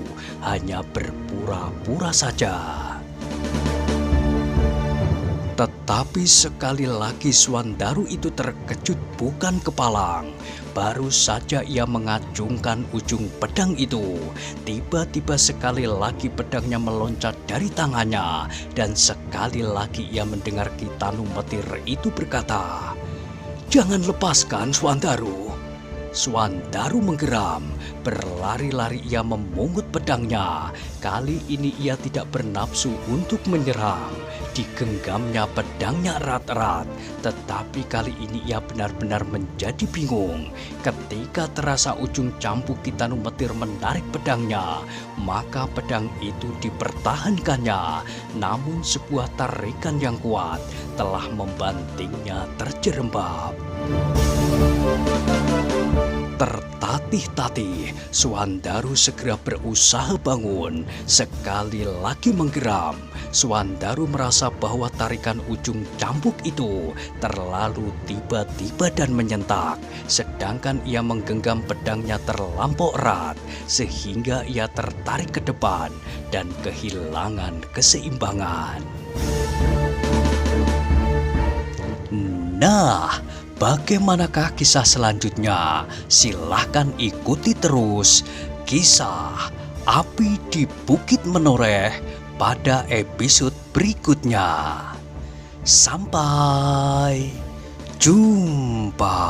hanya berpura-pura saja. Tetapi sekali lagi Suandaru itu terkejut bukan kepalang. Baru saja ia mengacungkan ujung pedang itu, tiba-tiba sekali lagi pedangnya meloncat dari tangannya. Dan sekali lagi ia mendengar Ki Tanumetir itu berkata, "Jangan lepaskan, Suandaru." Suandaru menggeram, berlari-lari ia memungut pedangnya. Kali ini ia tidak bernafsu untuk menyerang. Digenggamnya pedangnya erat-erat, tetapi kali ini ia benar-benar menjadi bingung. Ketika terasa ujung cambuk Ki Tanumetir menarik pedangnya, maka pedang itu dipertahankannya. Namun sebuah tarikan yang kuat telah membantingnya terjerembab. Tertatih-tatih, Suandaru segera berusaha bangun. Sekali lagi menggeram, Suandaru merasa bahwa tarikan ujung cambuk itu terlalu tiba-tiba dan menyentak. Sedangkan ia menggenggam pedangnya terlampau erat, sehingga ia tertarik ke depan dan kehilangan keseimbangan. Nah, bagaimanakah kisah selanjutnya? Silahkan ikuti terus kisah Api di Bukit Menoreh pada episode berikutnya. Sampai jumpa.